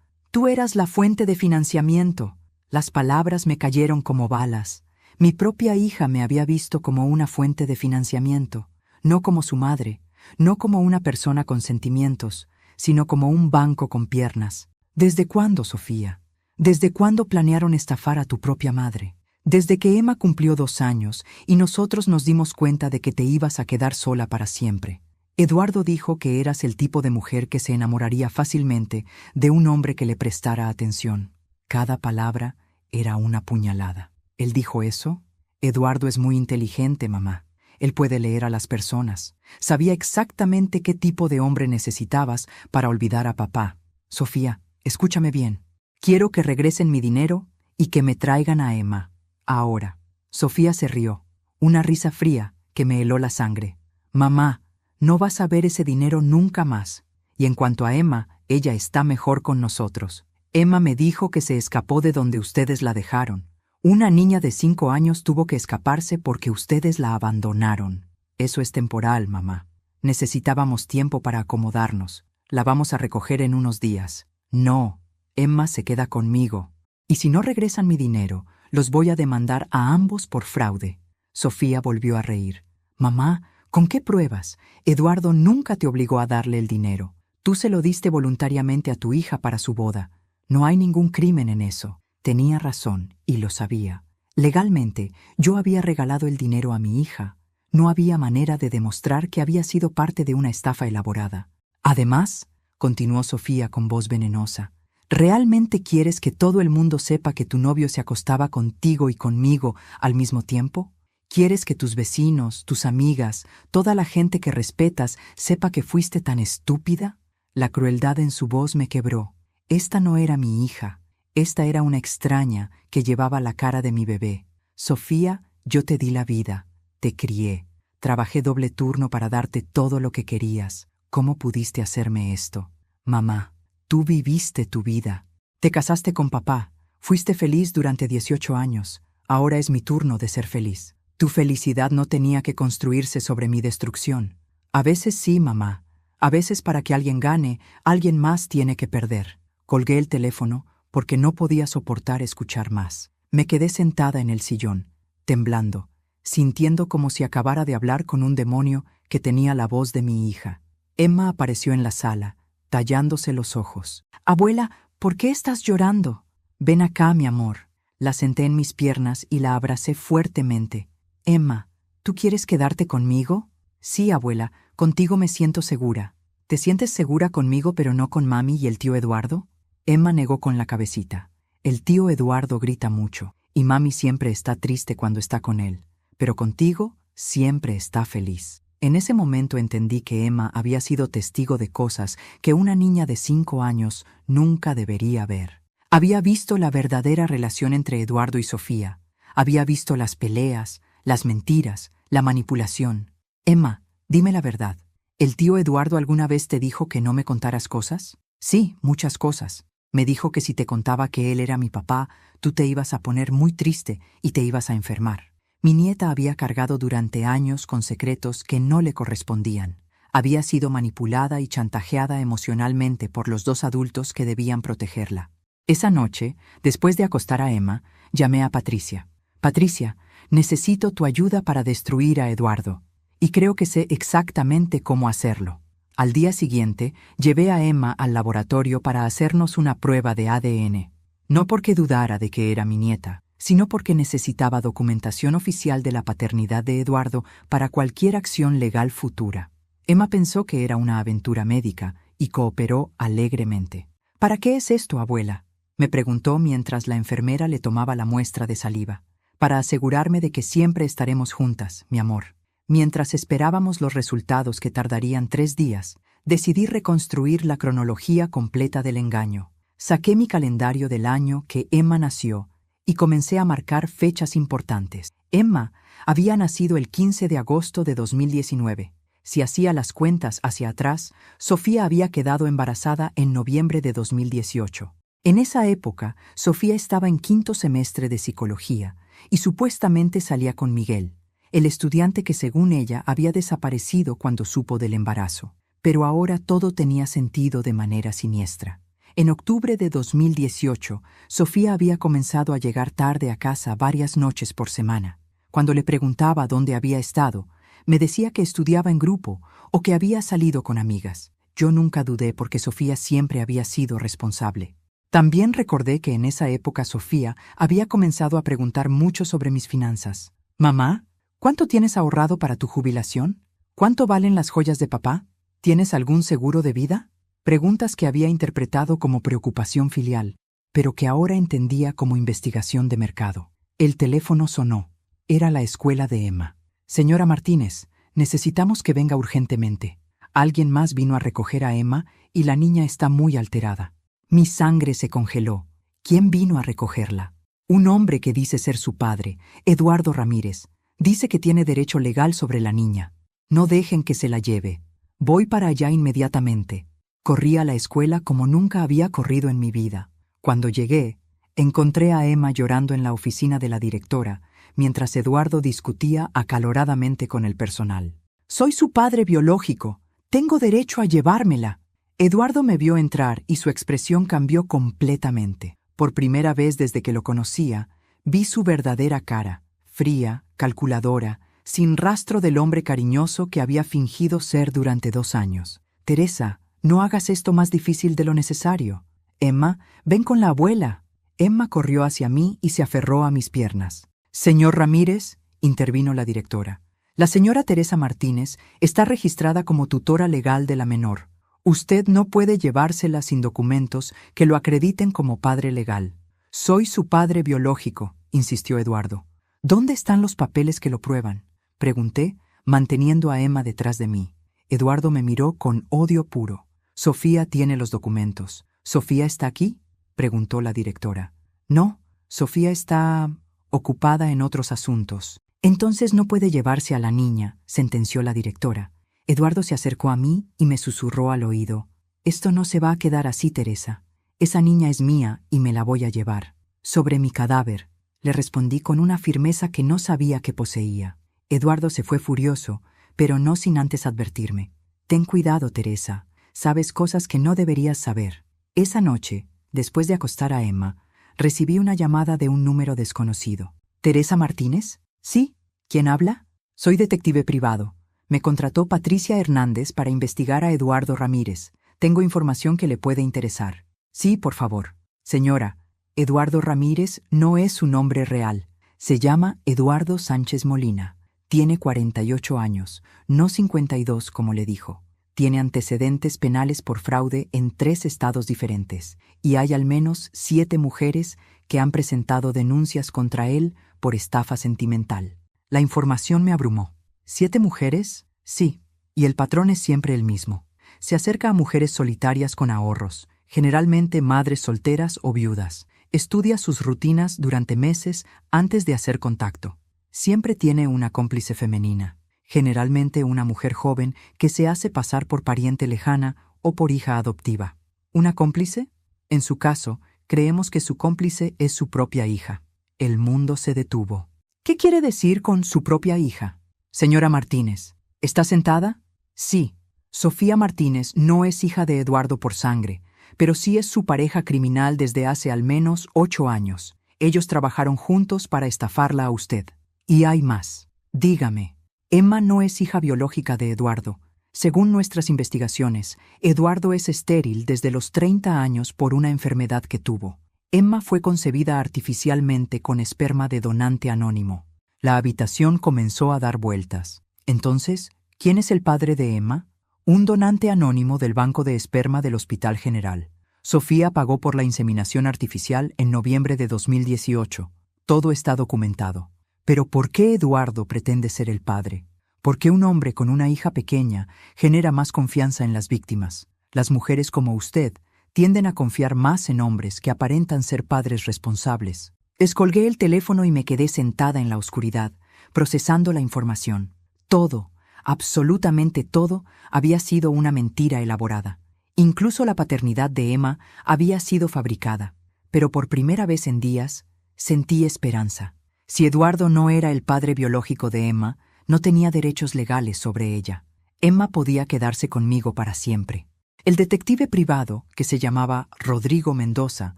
eras la fuente de financiamiento. Las palabras me cayeron como balas. Mi propia hija me había visto como una fuente de financiamiento, no como su madre, no como una persona con sentimientos, sino como un banco con piernas. ¿Desde cuándo, Sofía? ¿Desde cuándo planearon estafar a tu propia madre? Desde que Emma cumplió 2 años y nosotros nos dimos cuenta de que te ibas a quedar sola para siempre. Eduardo dijo que eras el tipo de mujer que se enamoraría fácilmente de un hombre que le prestara atención. Cada palabra era una puñalada. ¿Él dijo eso? Eduardo es muy inteligente, mamá. Él puede leer a las personas. Sabía exactamente qué tipo de hombre necesitabas para olvidar a papá. Sofía, escúchame bien. Quiero que regresen mi dinero y que me traigan a Emma. Ahora. Sofía se rió. Una risa fría que me heló la sangre. Mamá, no vas a ver ese dinero nunca más. Y en cuanto a Emma, ella está mejor con nosotros. Emma me dijo que se escapó de donde ustedes la dejaron. Una niña de 5 años tuvo que escaparse porque ustedes la abandonaron. Eso es temporal, mamá. Necesitábamos tiempo para acomodarnos. La vamos a recoger en unos días. No, Emma se queda conmigo. Y si no regresan mi dinero, los voy a demandar a ambos por fraude. Sofía volvió a reír. Mamá, ¿con qué pruebas? Eduardo nunca te obligó a darle el dinero. Tú se lo diste voluntariamente a tu hija para su boda. No hay ningún crimen en eso. Tenía razón, y lo sabía. Legalmente, yo había regalado el dinero a mi hija. No había manera de demostrar que había sido parte de una estafa elaborada. Además, continuó Sofía con voz venenosa, ¿realmente quieres que todo el mundo sepa que tu novio se acostaba contigo y conmigo al mismo tiempo? ¿Quieres que tus vecinos, tus amigas, toda la gente que respetas sepa que fuiste tan estúpida? La crueldad en su voz me quebró. Esta no era mi hija. Esta era una extraña que llevaba la cara de mi bebé. Sofía, yo te di la vida, te crié, trabajé doble turno para darte todo lo que querías. ¿Cómo pudiste hacerme esto? Mamá, tú viviste tu vida. Te casaste con papá, fuiste feliz durante 18 años. Ahora es mi turno de ser feliz. Tu felicidad no tenía que construirse sobre mi destrucción. A veces sí, mamá. A veces para que alguien gane, alguien más tiene que perder. Colgué el teléfono porque no podía soportar escuchar más. Me quedé sentada en el sillón, temblando, sintiendo como si acabara de hablar con un demonio que tenía la voz de mi hija. Emma apareció en la sala, tallándose los ojos. Abuela, ¿por qué estás llorando? Ven acá, mi amor. La senté en mis piernas y la abracé fuertemente. Emma, ¿tú quieres quedarte conmigo? Sí, abuela, contigo me siento segura. ¿Te sientes segura conmigo pero no con mami y el tío Eduardo? Emma negó con la cabecita. El tío Eduardo grita mucho, y mami siempre está triste cuando está con él, pero contigo siempre está feliz. En ese momento entendí que Emma había sido testigo de cosas que una niña de 5 años nunca debería ver. Había visto la verdadera relación entre Eduardo y Sofía. Había visto las peleas, las mentiras, la manipulación. Emma, dime la verdad. ¿El tío Eduardo alguna vez te dijo que no me contaras cosas? Sí, muchas cosas. Me dijo que si te contaba que él era mi papá, tú te ibas a poner muy triste y te ibas a enfermar. Mi nieta había cargado durante años con secretos que no le correspondían. Había sido manipulada y chantajeada emocionalmente por los 2 adultos que debían protegerla. Esa noche, después de acostar a Emma, llamé a Patricia. Patricia, necesito tu ayuda para destruir a Eduardo. Y creo que sé exactamente cómo hacerlo. Al día siguiente, llevé a Emma al laboratorio para hacernos una prueba de ADN. No porque dudara de que era mi nieta, sino porque necesitaba documentación oficial de la paternidad de Eduardo para cualquier acción legal futura. Emma pensó que era una aventura médica y cooperó alegremente. «¿Para qué es esto, abuela?», me preguntó mientras la enfermera le tomaba la muestra de saliva. «Para asegurarme de que siempre estaremos juntas, mi amor». Mientras esperábamos los resultados que tardarían 3 días, decidí reconstruir la cronología completa del engaño. Saqué mi calendario del año que Emma nació y comencé a marcar fechas importantes. Emma había nacido el 15 de agosto de 2019. Si hacía las cuentas hacia atrás, Sofía había quedado embarazada en noviembre de 2018. En esa época, Sofía estaba en 5º semestre de psicología y supuestamente salía con Miguel, el estudiante que según ella había desaparecido cuando supo del embarazo. Pero ahora todo tenía sentido de manera siniestra. En octubre de 2018, Sofía había comenzado a llegar tarde a casa varias noches por semana. Cuando le preguntaba dónde había estado, me decía que estudiaba en grupo o que había salido con amigas. Yo nunca dudé porque Sofía siempre había sido responsable. También recordé que en esa época Sofía había comenzado a preguntar mucho sobre mis finanzas. «Mamá, ¿cuánto tienes ahorrado para tu jubilación? ¿Cuánto valen las joyas de papá? ¿Tienes algún seguro de vida?». Preguntas que había interpretado como preocupación filial, pero que ahora entendía como investigación de mercado. El teléfono sonó. Era la escuela de Emma. «Señora Martínez, necesitamos que venga urgentemente. Alguien más vino a recoger a Emma y la niña está muy alterada». Mi sangre se congeló. ¿Quién vino a recogerla? Un hombre que dice ser su padre, Eduardo Ramírez. Dice que tiene derecho legal sobre la niña. No dejen que se la lleve. Voy para allá inmediatamente. Corrí a la escuela como nunca había corrido en mi vida. Cuando llegué, encontré a Emma llorando en la oficina de la directora, mientras Eduardo discutía acaloradamente con el personal. «Soy su padre biológico. Tengo derecho a llevármela». Eduardo me vio entrar y su expresión cambió completamente. Por primera vez desde que lo conocía, vi su verdadera cara, fría, calculadora, sin rastro del hombre cariñoso que había fingido ser durante 2 años. «Teresa, no hagas esto más difícil de lo necesario. Emma, ven con la abuela». Emma corrió hacia mí y se aferró a mis piernas. «Señor Ramírez», intervino la directora, «la señora Teresa Martínez está registrada como tutora legal de la menor. Usted no puede llevársela sin documentos que lo acrediten como padre legal». «Soy su padre biológico», insistió Eduardo. «¿Dónde están los papeles que lo prueban?», pregunté, manteniendo a Emma detrás de mí. Eduardo me miró con odio puro. «Sofía tiene los documentos. ¿Sofía está aquí?», preguntó la directora. «No, Sofía está ocupada en otros asuntos». «Entonces no puede llevarse a la niña», sentenció la directora. Eduardo se acercó a mí y me susurró al oído. «Esto no se va a quedar así, Teresa. Esa niña es mía y me la voy a llevar». «Sobre mi cadáver», le respondí con una firmeza que no sabía que poseía. Eduardo se fue furioso, pero no sin antes advertirme. «Ten cuidado, Teresa. Sabes cosas que no deberías saber». Esa noche, después de acostar a Emma, recibí una llamada de un número desconocido. «¿Teresa Martínez?» «Sí. ¿Quién habla?» «Soy detective privado. Me contrató Patricia Hernández para investigar a Eduardo Ramírez. Tengo información que le puede interesar». «Sí, por favor». «Señora, Eduardo Ramírez no es su nombre real. Se llama Eduardo Sánchez Molina. Tiene 48 años, no 52 como le dijo. Tiene antecedentes penales por fraude en 3 estados diferentes, y hay al menos 7 mujeres que han presentado denuncias contra él por estafa sentimental». La información me abrumó. ¿7 mujeres? Sí, y el patrón es siempre el mismo. Se acerca a mujeres solitarias con ahorros, generalmente madres solteras o viudas. Estudia sus rutinas durante meses antes de hacer contacto. Siempre tiene una cómplice femenina, generalmente una mujer joven que se hace pasar por pariente lejana o por hija adoptiva. ¿Una cómplice? En su caso, creemos que su cómplice es su propia hija. El mundo se detuvo. ¿Qué quiere decir con su propia hija? Señora Martínez, ¿está sentada? Sí. Sofía Martínez no es hija de Eduardo por sangre, pero sí es su pareja criminal desde hace al menos 8 años. Ellos trabajaron juntos para estafarla a usted. Y hay más. Dígame, Emma no es hija biológica de Eduardo. Según nuestras investigaciones, Eduardo es estéril desde los 30 años por una enfermedad que tuvo. Emma fue concebida artificialmente con esperma de donante anónimo. La habitación comenzó a dar vueltas. Entonces, ¿quién es el padre de Emma? Un donante anónimo del Banco de Esperma del Hospital General. Sofía pagó por la inseminación artificial en noviembre de 2018. Todo está documentado. Pero ¿por qué Eduardo pretende ser el padre? ¿Por qué un hombre con una hija pequeña genera más confianza en las víctimas? Las mujeres como usted tienden a confiar más en hombres que aparentan ser padres responsables. Descolgué el teléfono y me quedé sentada en la oscuridad, procesando la información. Todo, absolutamente todo, había sido una mentira elaborada. Incluso la paternidad de Emma había sido fabricada. Pero por primera vez en días, sentí esperanza. Si Eduardo no era el padre biológico de Emma, no tenía derechos legales sobre ella. Emma podía quedarse conmigo para siempre. El detective privado, que se llamaba Rodrigo Mendoza,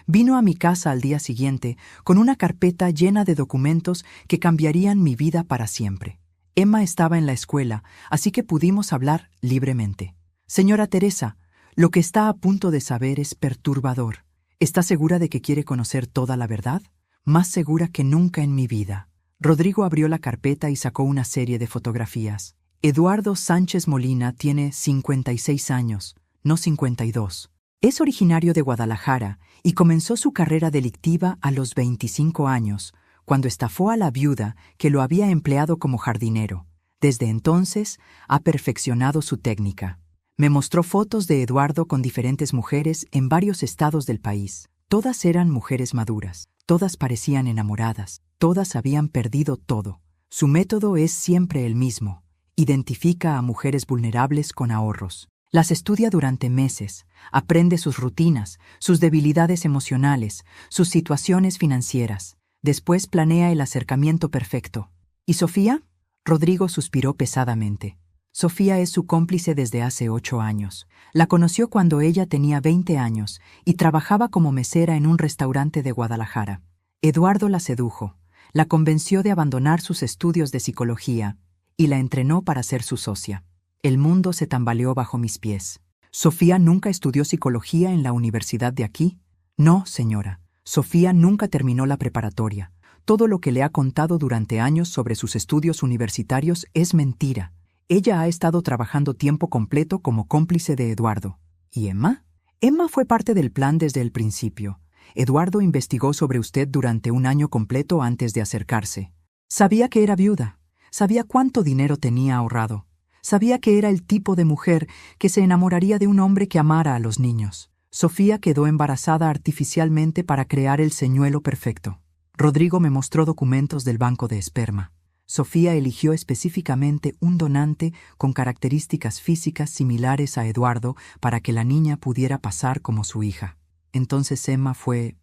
vino a mi casa al día siguiente con una carpeta llena de documentos que cambiarían mi vida para siempre. Emma estaba en la escuela, así que pudimos hablar libremente. Señora Teresa, lo que está a punto de saber es perturbador. ¿Está segura de que quiere conocer toda la verdad? Más segura que nunca en mi vida. Rodrigo abrió la carpeta y sacó una serie de fotografías. Eduardo Sánchez Molina tiene 56 años, no 52. Es originario de Guadalajara y comenzó su carrera delictiva a los 25 años, cuando estafó a la viuda que lo había empleado como jardinero. Desde entonces ha perfeccionado su técnica. Me mostró fotos de Eduardo con diferentes mujeres en varios estados del país. Todas eran mujeres maduras, todas parecían enamoradas, todas habían perdido todo. Su método es siempre el mismo. Identifica a mujeres vulnerables con ahorros. Las estudia durante meses, aprende sus rutinas, sus debilidades emocionales, sus situaciones financieras. Después planea el acercamiento perfecto. ¿Y Sofía? Rodrigo suspiró pesadamente. Sofía es su cómplice desde hace 8 años. La conoció cuando ella tenía 20 años y trabajaba como mesera en un restaurante de Guadalajara. Eduardo la sedujo, la convenció de abandonar sus estudios de psicología y la entrenó para ser su socia. El mundo se tambaleó bajo mis pies. ¿Sofía nunca estudió psicología en la universidad de aquí? No, señora. Sofía nunca terminó la preparatoria. Todo lo que le ha contado durante años sobre sus estudios universitarios es mentira. Ella ha estado trabajando tiempo completo como cómplice de Eduardo. ¿Y Emma? Emma fue parte del plan desde el principio. Eduardo investigó sobre usted durante un año completo antes de acercarse. Sabía que era viuda. Sabía cuánto dinero tenía ahorrado. Sabía que era el tipo de mujer que se enamoraría de un hombre que amara a los niños. Sofía quedó embarazada artificialmente para crear el señuelo perfecto. Rodrigo me mostró documentos del banco de esperma. Sofía eligió específicamente un donante con características físicas similares a Eduardo para que la niña pudiera pasar como su hija. Entonces Emma fue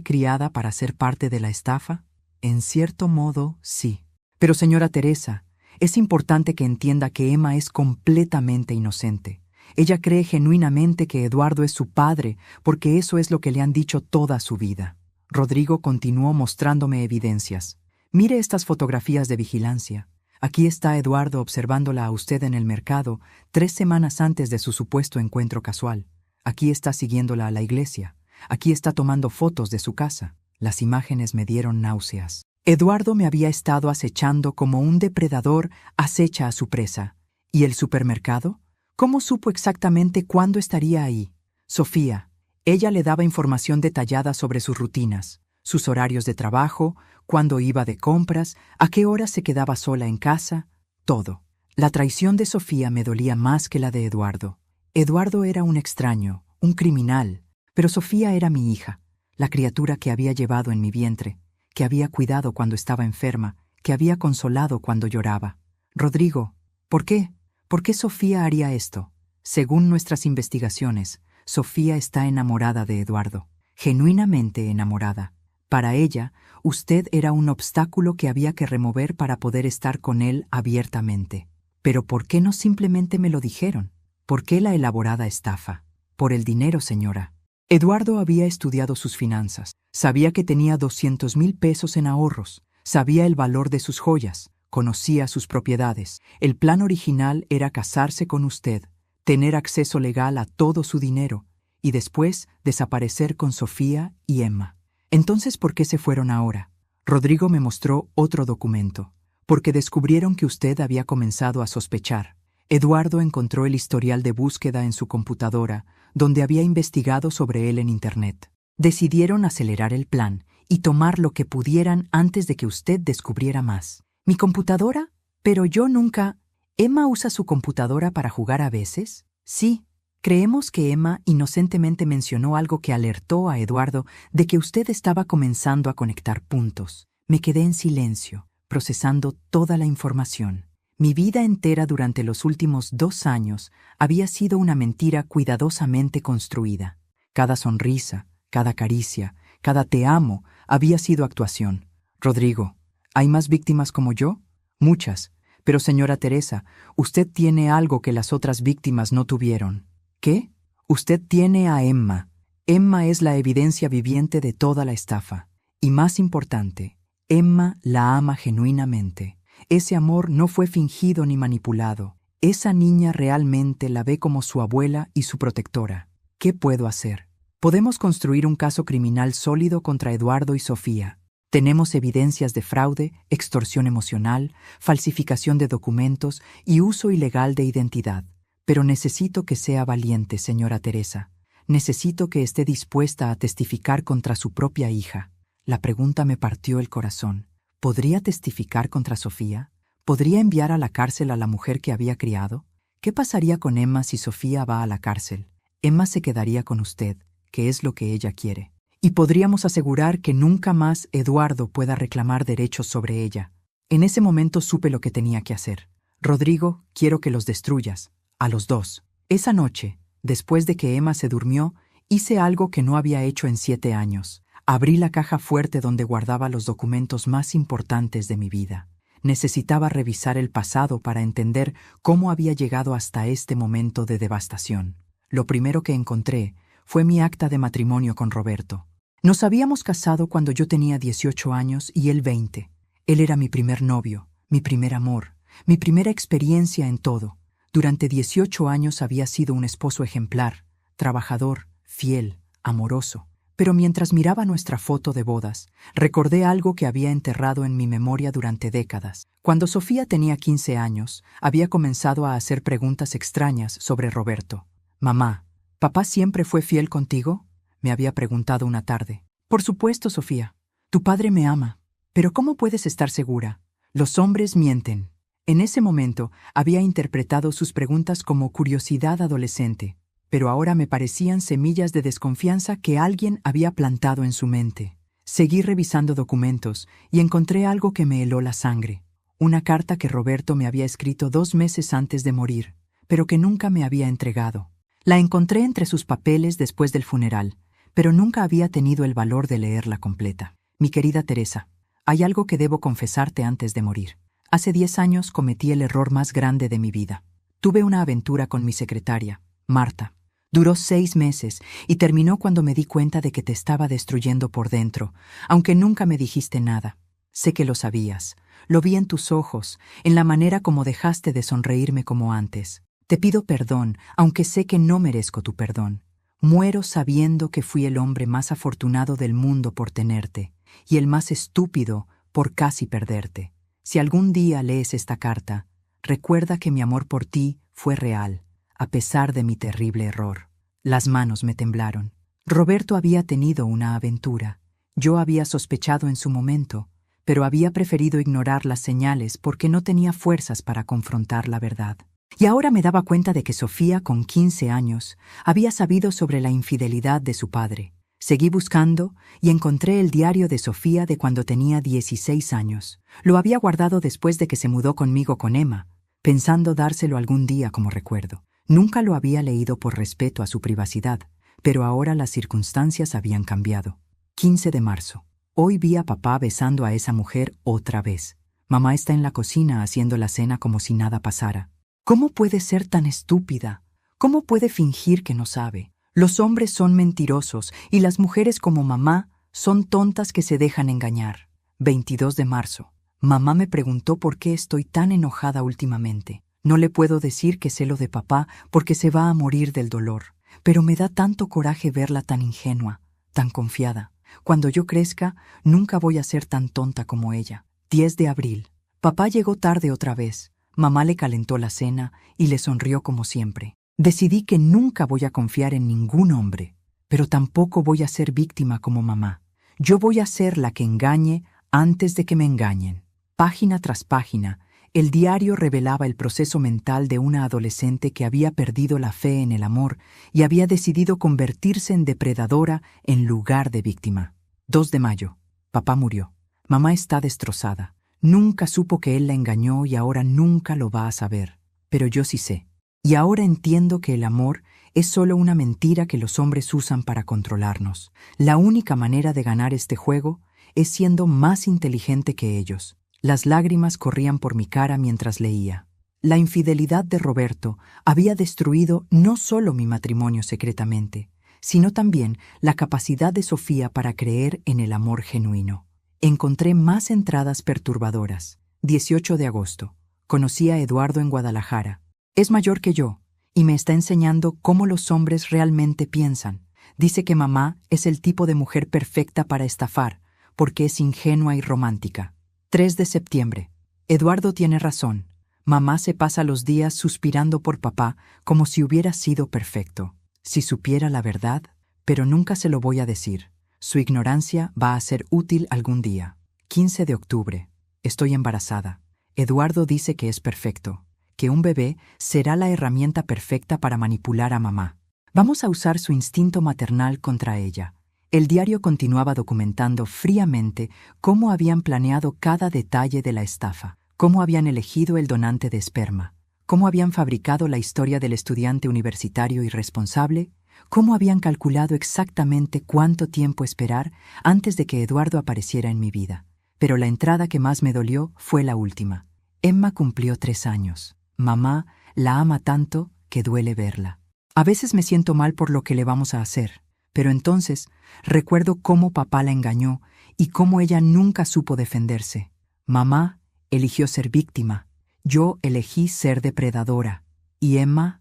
criada para ser parte de la estafa. En cierto modo, sí. Pero señora Teresa, es importante que entienda que Emma es completamente inocente. Ella cree genuinamente que Eduardo es su padre, porque eso es lo que le han dicho toda su vida. Rodrigo continuó mostrándome evidencias. Mire estas fotografías de vigilancia. Aquí está Eduardo observándola a usted en el mercado 3 semanas antes de su supuesto encuentro casual. Aquí está siguiéndola a la iglesia. Aquí está tomando fotos de su casa. Las imágenes me dieron náuseas. Eduardo me había estado acechando como un depredador acecha a su presa. ¿Y el supermercado? ¿Cómo supo exactamente cuándo estaría ahí? Sofía. Ella le daba información detallada sobre sus rutinas, sus horarios de trabajo, cuándo iba de compras, a qué hora se quedaba sola en casa, todo. La traición de Sofía me dolía más que la de Eduardo. Eduardo era un extraño, un criminal, pero Sofía era mi hija, la criatura que había llevado en mi vientre, que había cuidado cuando estaba enferma, que había consolado cuando lloraba. Rodrigo, ¿por qué? ¿Por qué Sofía haría esto? Según nuestras investigaciones, Sofía está enamorada de Eduardo, genuinamente enamorada. Para ella, usted era un obstáculo que había que remover para poder estar con él abiertamente. Pero ¿por qué no simplemente me lo dijeron? ¿Por qué la elaborada estafa? Por el dinero, señora. Eduardo había estudiado sus finanzas. Sabía que tenía 200,000 pesos en ahorros. Sabía el valor de sus joyas. conocía sus propiedades. El plan original era casarse con usted, tener acceso legal a todo su dinero y después desaparecer con Sofía y Emma. Entonces, ¿por qué se fueron ahora? Rodrigo me mostró otro documento, porque descubrieron que usted había comenzado a sospechar. Eduardo encontró el historial de búsqueda en su computadora, donde había investigado sobre él en Internet. Decidieron acelerar el plan y tomar lo que pudieran antes de que usted descubriera más. ¿Mi computadora? Pero yo nunca... ¿Emma usa su computadora para jugar a veces? Sí. Creemos que Emma inocentemente mencionó algo que alertó a Eduardo de que usted estaba comenzando a conectar puntos. Me quedé en silencio, procesando toda la información. Mi vida entera durante los últimos 2 años había sido una mentira cuidadosamente construida. Cada sonrisa, cada caricia, cada te amo había sido actuación. Rodrigo, ¿hay más víctimas como yo? Muchas. Pero señora Teresa, usted tiene algo que las otras víctimas no tuvieron. ¿Qué? Usted tiene a Emma. Emma es la evidencia viviente de toda la estafa. Y más importante, Emma la ama genuinamente. Ese amor no fue fingido ni manipulado. Esa niña realmente la ve como su abuela y su protectora. ¿Qué puedo hacer? Podemos construir un caso criminal sólido contra Eduardo y Sofía. Tenemos evidencias de fraude, extorsión emocional, falsificación de documentos y uso ilegal de identidad. Pero necesito que sea valiente, señora Teresa. Necesito que esté dispuesta a testificar contra su propia hija. La pregunta me partió el corazón. ¿Podría testificar contra Sofía? ¿Podría enviar a la cárcel a la mujer que había criado? ¿Qué pasaría con Emma si Sofía va a la cárcel? Emma se quedaría con usted, que es lo que ella quiere. Y podríamos asegurar que nunca más Eduardo pueda reclamar derechos sobre ella. En ese momento supe lo que tenía que hacer. Rodrigo, quiero que los destruyas. A los 2. Esa noche, después de que Emma se durmió, hice algo que no había hecho en 7 años. Abrí la caja fuerte donde guardaba los documentos más importantes de mi vida. Necesitaba revisar el pasado para entender cómo había llegado hasta este momento de devastación. Lo primero que encontré fue mi acta de matrimonio con Roberto. Nos habíamos casado cuando yo tenía 18 años y él 20. Él era mi primer novio, mi primer amor, mi primera experiencia en todo. Durante 18 años había sido un esposo ejemplar, trabajador, fiel, amoroso. Pero mientras miraba nuestra foto de bodas, recordé algo que había enterrado en mi memoria durante décadas. Cuando Sofía tenía 15 años, había comenzado a hacer preguntas extrañas sobre Roberto. «Mamá, ¿papá siempre fue fiel contigo?», me había preguntado una tarde. «Por supuesto, Sofía. Tu padre me ama. Pero ¿cómo puedes estar segura? Los hombres mienten». En ese momento había interpretado sus preguntas como curiosidad adolescente, pero ahora me parecían semillas de desconfianza que alguien había plantado en su mente. Seguí revisando documentos y encontré algo que me heló la sangre. Una carta que Roberto me había escrito 2 meses antes de morir, pero que nunca me había entregado. La encontré entre sus papeles después del funeral, pero nunca había tenido el valor de leerla completa. «Mi querida Teresa, hay algo que debo confesarte antes de morir. Hace 10 años cometí el error más grande de mi vida. Tuve una aventura con mi secretaria, Marta. Duró 6 meses y terminó cuando me di cuenta de que te estaba destruyendo por dentro, aunque nunca me dijiste nada. Sé que lo sabías. Lo vi en tus ojos, en la manera como dejaste de sonreírme como antes. Te pido perdón, aunque sé que no merezco tu perdón. Muero sabiendo que fui el hombre más afortunado del mundo por tenerte, y el más estúpido por casi perderte. Si algún día lees esta carta, recuerda que mi amor por ti fue real, a pesar de mi terrible error». Las manos me temblaron. Roberto había tenido una aventura. Yo había sospechado en su momento, pero había preferido ignorar las señales porque no tenía fuerzas para confrontar la verdad. Y ahora me daba cuenta de que Sofía, con 15 años, había sabido sobre la infidelidad de su padre. Seguí buscando y encontré el diario de Sofía de cuando tenía 16 años. Lo había guardado después de que se mudó conmigo con Emma, pensando dárselo algún día como recuerdo. Nunca lo había leído por respeto a su privacidad, pero ahora las circunstancias habían cambiado. 15 de marzo. Hoy vi a papá besando a esa mujer otra vez. Mamá está en la cocina haciendo la cena como si nada pasara. ¿Cómo puede ser tan estúpida? ¿Cómo puede fingir que no sabe? Los hombres son mentirosos y las mujeres como mamá son tontas que se dejan engañar. 22 de marzo. Mamá me preguntó por qué estoy tan enojada últimamente. No le puedo decir que sé lo de papá porque se va a morir del dolor, pero me da tanto coraje verla tan ingenua, tan confiada. Cuando yo crezca, nunca voy a ser tan tonta como ella. 10 de abril. Papá llegó tarde otra vez. Mamá le calentó la cena y le sonrió como siempre. Decidí que nunca voy a confiar en ningún hombre, pero tampoco voy a ser víctima como mamá. Yo voy a ser la que engañe antes de que me engañen. Página tras página, el diario revelaba el proceso mental de una adolescente que había perdido la fe en el amor y había decidido convertirse en depredadora en lugar de víctima. 2 de mayo. Papá murió. Mamá está destrozada. Nunca supo que él la engañó y ahora nunca lo va a saber. Pero yo sí sé. Y ahora entiendo que el amor es solo una mentira que los hombres usan para controlarnos. La única manera de ganar este juego es siendo más inteligente que ellos. Las lágrimas corrían por mi cara mientras leía. La infidelidad de Roberto había destruido no solo mi matrimonio secretamente, sino también la capacidad de Sofía para creer en el amor genuino. Encontré más entradas perturbadoras. 18 de agosto. Conocí a Eduardo en Guadalajara. Es mayor que yo, y me está enseñando cómo los hombres realmente piensan. Dice que mamá es el tipo de mujer perfecta para estafar, porque es ingenua y romántica. 3 de septiembre. Eduardo tiene razón. Mamá se pasa los días suspirando por papá como si hubiera sido perfecto. Si supiera la verdad, pero nunca se lo voy a decir. Su ignorancia va a ser útil algún día. 15 de octubre. Estoy embarazada. Eduardo dice que es perfecto, que un bebé será la herramienta perfecta para manipular a mamá. Vamos a usar su instinto maternal contra ella. El diario continuaba documentando fríamente cómo habían planeado cada detalle de la estafa, cómo habían elegido el donante de esperma, cómo habían fabricado la historia del estudiante universitario irresponsable, cómo habían calculado exactamente cuánto tiempo esperar antes de que Eduardo apareciera en mi vida. Pero la entrada que más me dolió fue la última. Emma cumplió 3 años. Mamá la ama tanto que duele verla. A veces me siento mal por lo que le vamos a hacer, pero entonces recuerdo cómo papá la engañó y cómo ella nunca supo defenderse. Mamá eligió ser víctima, yo elegí ser depredadora, y Emma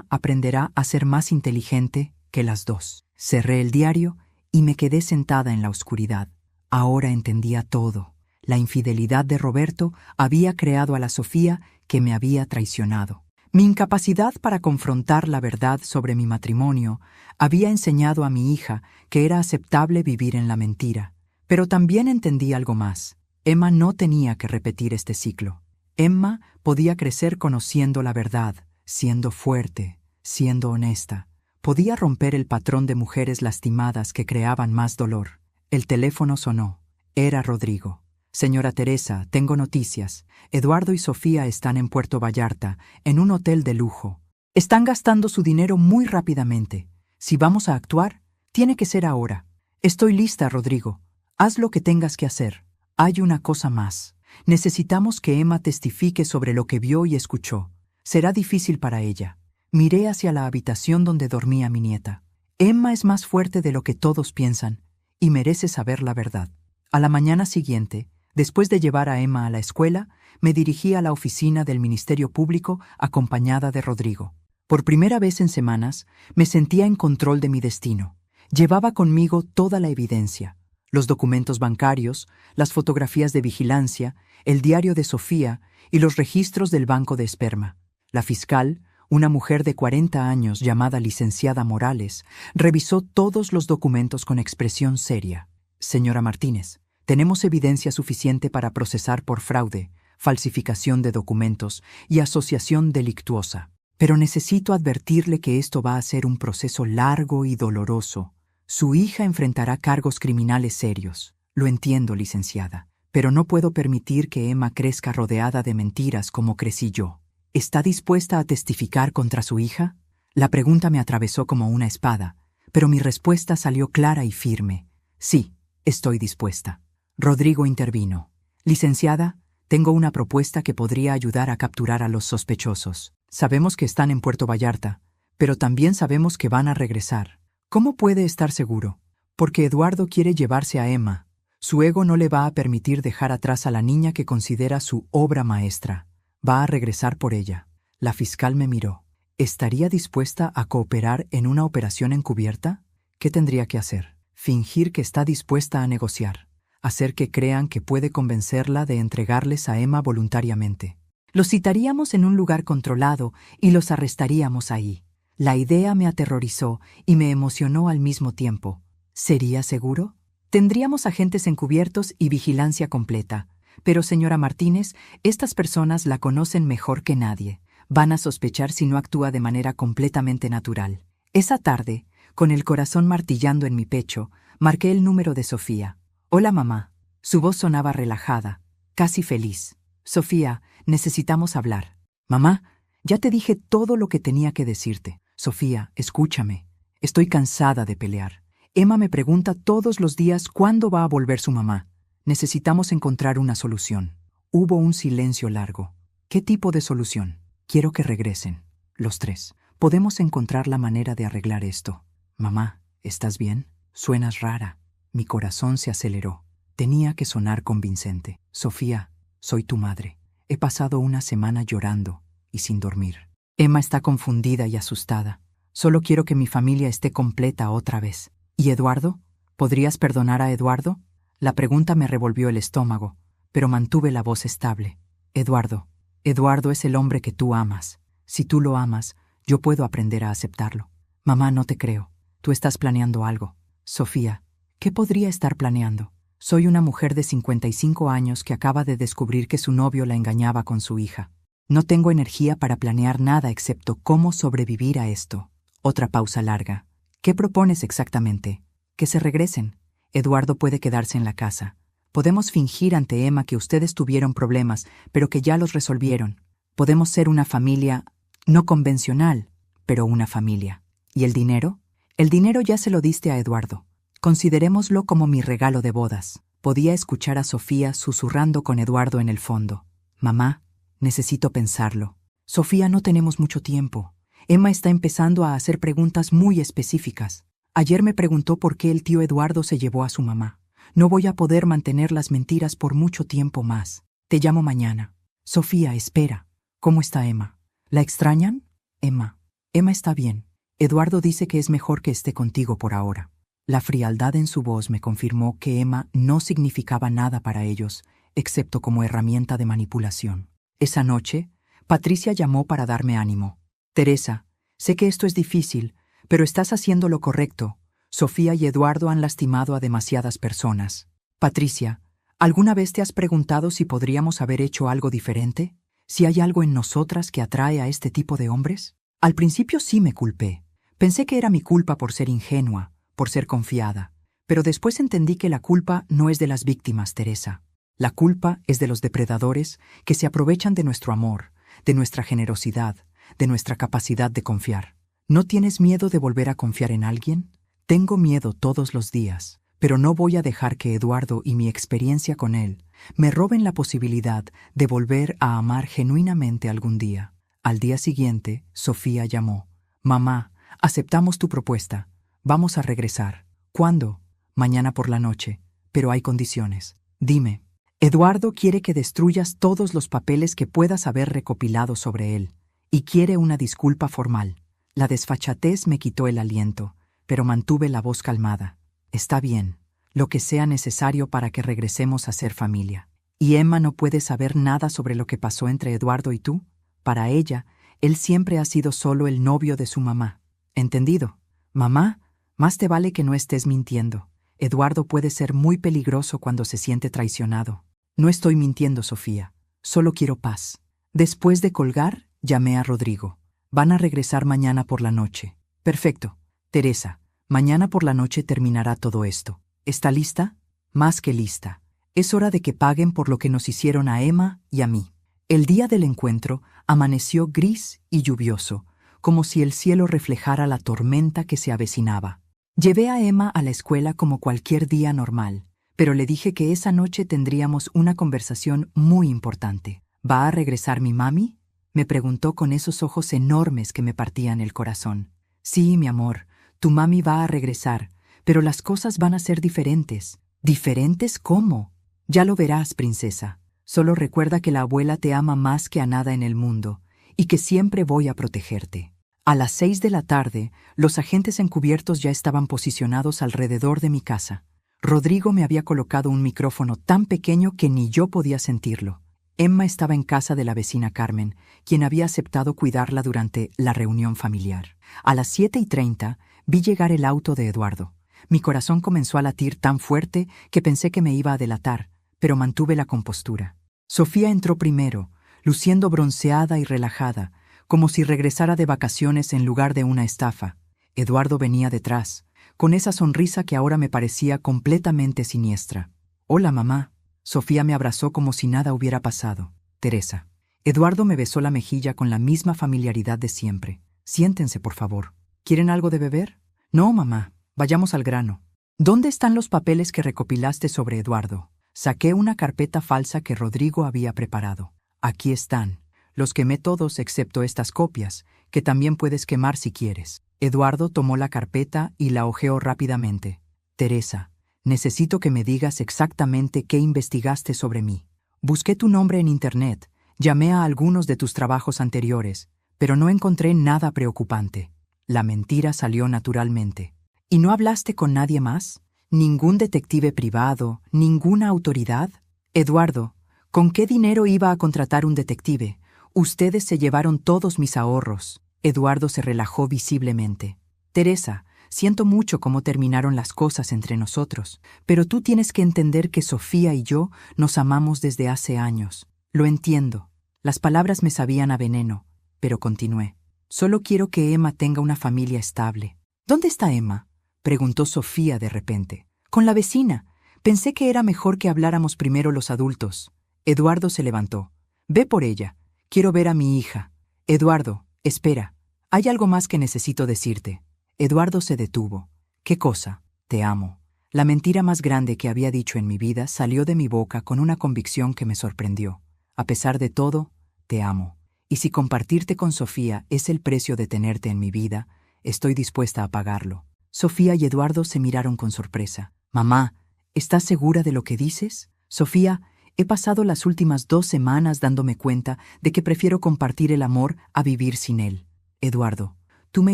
aprenderá a ser más inteligente que las dos. Cerré el diario y me quedé sentada en la oscuridad. Ahora entendía todo. La infidelidad de Roberto había creado a la Sofía que me había traicionado. Mi incapacidad para confrontar la verdad sobre mi matrimonio había enseñado a mi hija que era aceptable vivir en la mentira. Pero también entendí algo más. Emma no tenía que repetir este ciclo. Emma podía crecer conociendo la verdad, siendo fuerte, siendo honesta. Podía romper el patrón de mujeres lastimadas que creaban más dolor. El teléfono sonó. Era Rodrigo. Señora Teresa, tengo noticias. Eduardo y Sofía están en Puerto Vallarta, en un hotel de lujo. Están gastando su dinero muy rápidamente. Si vamos a actuar, tiene que ser ahora. Estoy lista, Rodrigo. Haz lo que tengas que hacer. Hay una cosa más. Necesitamos que Emma testifique sobre lo que vio y escuchó. Será difícil para ella. Miré hacia la habitación donde dormía mi nieta. Emma es más fuerte de lo que todos piensan y merece saber la verdad. A la mañana siguiente, después de llevar a Emma a la escuela, me dirigí a la oficina del Ministerio Público acompañada de Rodrigo. Por primera vez en semanas, me sentía en control de mi destino. Llevaba conmigo toda la evidencia, los documentos bancarios, las fotografías de vigilancia, el diario de Sofía y los registros del banco de esperma. La fiscal, una mujer de 40 años llamada licenciada Morales, revisó todos los documentos con expresión seria. Señora Martínez, tenemos evidencia suficiente para procesar por fraude, falsificación de documentos y asociación delictuosa. Pero necesito advertirle que esto va a ser un proceso largo y doloroso. Su hija enfrentará cargos criminales serios. Lo entiendo, licenciada, pero no puedo permitir que Emma crezca rodeada de mentiras como crecí yo. ¿Está dispuesta a testificar contra su hija? La pregunta me atravesó como una espada, pero mi respuesta salió clara y firme. Sí, estoy dispuesta. Rodrigo intervino. Licenciada, tengo una propuesta que podría ayudar a capturar a los sospechosos. Sabemos que están en Puerto Vallarta, pero también sabemos que van a regresar. ¿Cómo puede estar seguro? Porque Eduardo quiere llevarse a Emma. Su ego no le va a permitir dejar atrás a la niña que considera su obra maestra. Va a regresar por ella. La fiscal me miró. ¿Estaría dispuesta a cooperar en una operación encubierta? ¿Qué tendría que hacer? Fingir que está dispuesta a negociar. Hacer que crean que puede convencerla de entregarles a Emma voluntariamente. Los citaríamos en un lugar controlado y los arrestaríamos ahí. La idea me aterrorizó y me emocionó al mismo tiempo. ¿Sería seguro? Tendríamos agentes encubiertos y vigilancia completa. Pero, señora Martínez, estas personas la conocen mejor que nadie. Van a sospechar si no actúa de manera completamente natural. Esa tarde, con el corazón martillando en mi pecho, marqué el número de Sofía. «Hola, mamá». Su voz sonaba relajada, casi feliz. «Sofía, necesitamos hablar». «Mamá, ya te dije todo lo que tenía que decirte». «Sofía, escúchame. Estoy cansada de pelear. Emma me pregunta todos los días cuándo va a volver su mamá. Necesitamos encontrar una solución». Hubo un silencio largo. «¿Qué tipo de solución?» «Quiero que regresen, los tres. Podemos encontrar la manera de arreglar esto». «Mamá, ¿estás bien? Suenas rara». Mi corazón se aceleró. Tenía que sonar convincente. «Sofía, soy tu madre. He pasado una semana llorando y sin dormir. Emma está confundida y asustada. Solo quiero que mi familia esté completa otra vez». «¿Y Eduardo? ¿Podrías perdonar a Eduardo?» La pregunta me revolvió el estómago, pero mantuve la voz estable. «Eduardo. Eduardo es el hombre que tú amas. Si tú lo amas, yo puedo aprender a aceptarlo». «Mamá, no te creo. Tú estás planeando algo». «Sofía, ¿qué podría estar planeando? Soy una mujer de 55 años que acaba de descubrir que su novio la engañaba con su hija. No tengo energía para planear nada excepto cómo sobrevivir a esto». Otra pausa larga. «¿Qué propones exactamente?» «Que se regresen. Eduardo puede quedarse en la casa. Podemos fingir ante Emma que ustedes tuvieron problemas, pero que ya los resolvieron. Podemos ser una familia no convencional, pero una familia». «¿Y el dinero?» «El dinero ya se lo diste a Eduardo. Considerémoslo como mi regalo de bodas». Podía escuchar a Sofía susurrando con Eduardo en el fondo. «Mamá, necesito pensarlo». «Sofía, no tenemos mucho tiempo. Emma está empezando a hacer preguntas muy específicas. Ayer me preguntó por qué el tío Eduardo se llevó a su mamá. No voy a poder mantener las mentiras por mucho tiempo más. Te llamo mañana». «Sofía, espera. ¿Cómo está Emma? ¿La extrañan?» «Emma está bien. Eduardo dice que es mejor que esté contigo por ahora». La frialdad en su voz me confirmó que Emma no significaba nada para ellos, excepto como herramienta de manipulación. Esa noche, Patricia llamó para darme ánimo. «Teresa, sé que esto es difícil, pero estás haciendo lo correcto. Sofía y Eduardo han lastimado a demasiadas personas». «Patricia, ¿alguna vez te has preguntado si podríamos haber hecho algo diferente? ¿Si hay algo en nosotras que atrae a este tipo de hombres?» Al principio sí me culpé. Pensé que era mi culpa por ser ingenua, por ser confiada. Pero después entendí que la culpa no es de las víctimas, Teresa. La culpa es de los depredadores que se aprovechan de nuestro amor, de nuestra generosidad, de nuestra capacidad de confiar. ¿No tienes miedo de volver a confiar en alguien? Tengo miedo todos los días, pero no voy a dejar que Eduardo y mi experiencia con él me roben la posibilidad de volver a amar genuinamente algún día. Al día siguiente, Sofía llamó. «Mamá, aceptamos tu propuesta. Vamos a regresar». «¿Cuándo?» «Mañana por la noche, pero hay condiciones». «Dime». «Eduardo quiere que destruyas todos los papeles que puedas haber recopilado sobre él, y quiere una disculpa formal». La desfachatez me quitó el aliento, pero mantuve la voz calmada. «Está bien, lo que sea necesario para que regresemos a ser familia». «¿Y Emma no puede saber nada sobre lo que pasó entre Eduardo y tú?» «Para ella, él siempre ha sido solo el novio de su mamá». «Entendido». «Mamá, más te vale que no estés mintiendo. Eduardo puede ser muy peligroso cuando se siente traicionado». «No estoy mintiendo, Sofía. Solo quiero paz». Después de colgar, llamé a Rodrigo. «Van a regresar mañana por la noche». «Perfecto. Teresa, mañana por la noche terminará todo esto. ¿Está lista?» «Más que lista. Es hora de que paguen por lo que nos hicieron a Emma y a mí». El día del encuentro amaneció gris y lluvioso, como si el cielo reflejara la tormenta que se avecinaba. Llevé a Emma a la escuela como cualquier día normal, pero le dije que esa noche tendríamos una conversación muy importante. «¿Va a regresar mi mami?», me preguntó con esos ojos enormes que me partían el corazón. «Sí, mi amor, tu mami va a regresar, pero las cosas van a ser diferentes. ¿Diferentes cómo? Ya lo verás, princesa. Solo recuerda que la abuela te ama más que a nada en el mundo y que siempre voy a protegerte. A las 6 de la tarde, los agentes encubiertos ya estaban posicionados alrededor de mi casa. Rodrigo me había colocado un micrófono tan pequeño que ni yo podía sentirlo. Emma estaba en casa de la vecina Carmen, quien había aceptado cuidarla durante la reunión familiar. A las 7:30 vi llegar el auto de Eduardo. Mi corazón comenzó a latir tan fuerte que pensé que me iba a delatar, pero mantuve la compostura. Sofía entró primero, luciendo bronceada y relajada, como si regresara de vacaciones en lugar de una estafa. Eduardo venía detrás, con esa sonrisa que ahora me parecía completamente siniestra. «Hola, mamá». Sofía me abrazó como si nada hubiera pasado. «Teresa». Eduardo me besó la mejilla con la misma familiaridad de siempre. «Siéntense, por favor. ¿Quieren algo de beber?» «No, mamá. Vayamos al grano». «¿Dónde están los papeles que recopilaste sobre Eduardo?» Saqué una carpeta falsa que Rodrigo había preparado. «Aquí están. Los quemé todos excepto estas copias, que también puedes quemar si quieres». Eduardo tomó la carpeta y la hojeó rápidamente. «Teresa, necesito que me digas exactamente qué investigaste sobre mí. Busqué tu nombre en Internet, llamé a algunos de tus trabajos anteriores, pero no encontré nada preocupante». La mentira salió naturalmente. «¿Y no hablaste con nadie más? ¿Ningún detective privado? ¿Ninguna autoridad?» «Eduardo, ¿con qué dinero iba a contratar un detective? Ustedes se llevaron todos mis ahorros». Eduardo se relajó visiblemente. «Teresa, siento mucho cómo terminaron las cosas entre nosotros, pero tú tienes que entender que Sofía y yo nos amamos desde hace años. Lo entiendo». Las palabras me sabían a veneno, pero continué. «Solo quiero que Emma tenga una familia estable». «¿Dónde está Emma?», preguntó Sofía de repente. «Con la vecina. Pensé que era mejor que habláramos primero los adultos». Eduardo se levantó. «Ve por ella. Quiero ver a mi hija». «Eduardo, espera. Hay algo más que necesito decirte». Eduardo se detuvo. «¿Qué cosa?» «Te amo». La mentira más grande que había dicho en mi vida salió de mi boca con una convicción que me sorprendió. A pesar de todo, te amo. Y si compartirte con Sofía es el precio de tenerte en mi vida, estoy dispuesta a pagarlo». Sofía y Eduardo se miraron con sorpresa. «Mamá, ¿estás segura de lo que dices?» «Sofía, he pasado las últimas 2 semanas dándome cuenta de que prefiero compartir el amor a vivir sin él». «Eduardo, tú me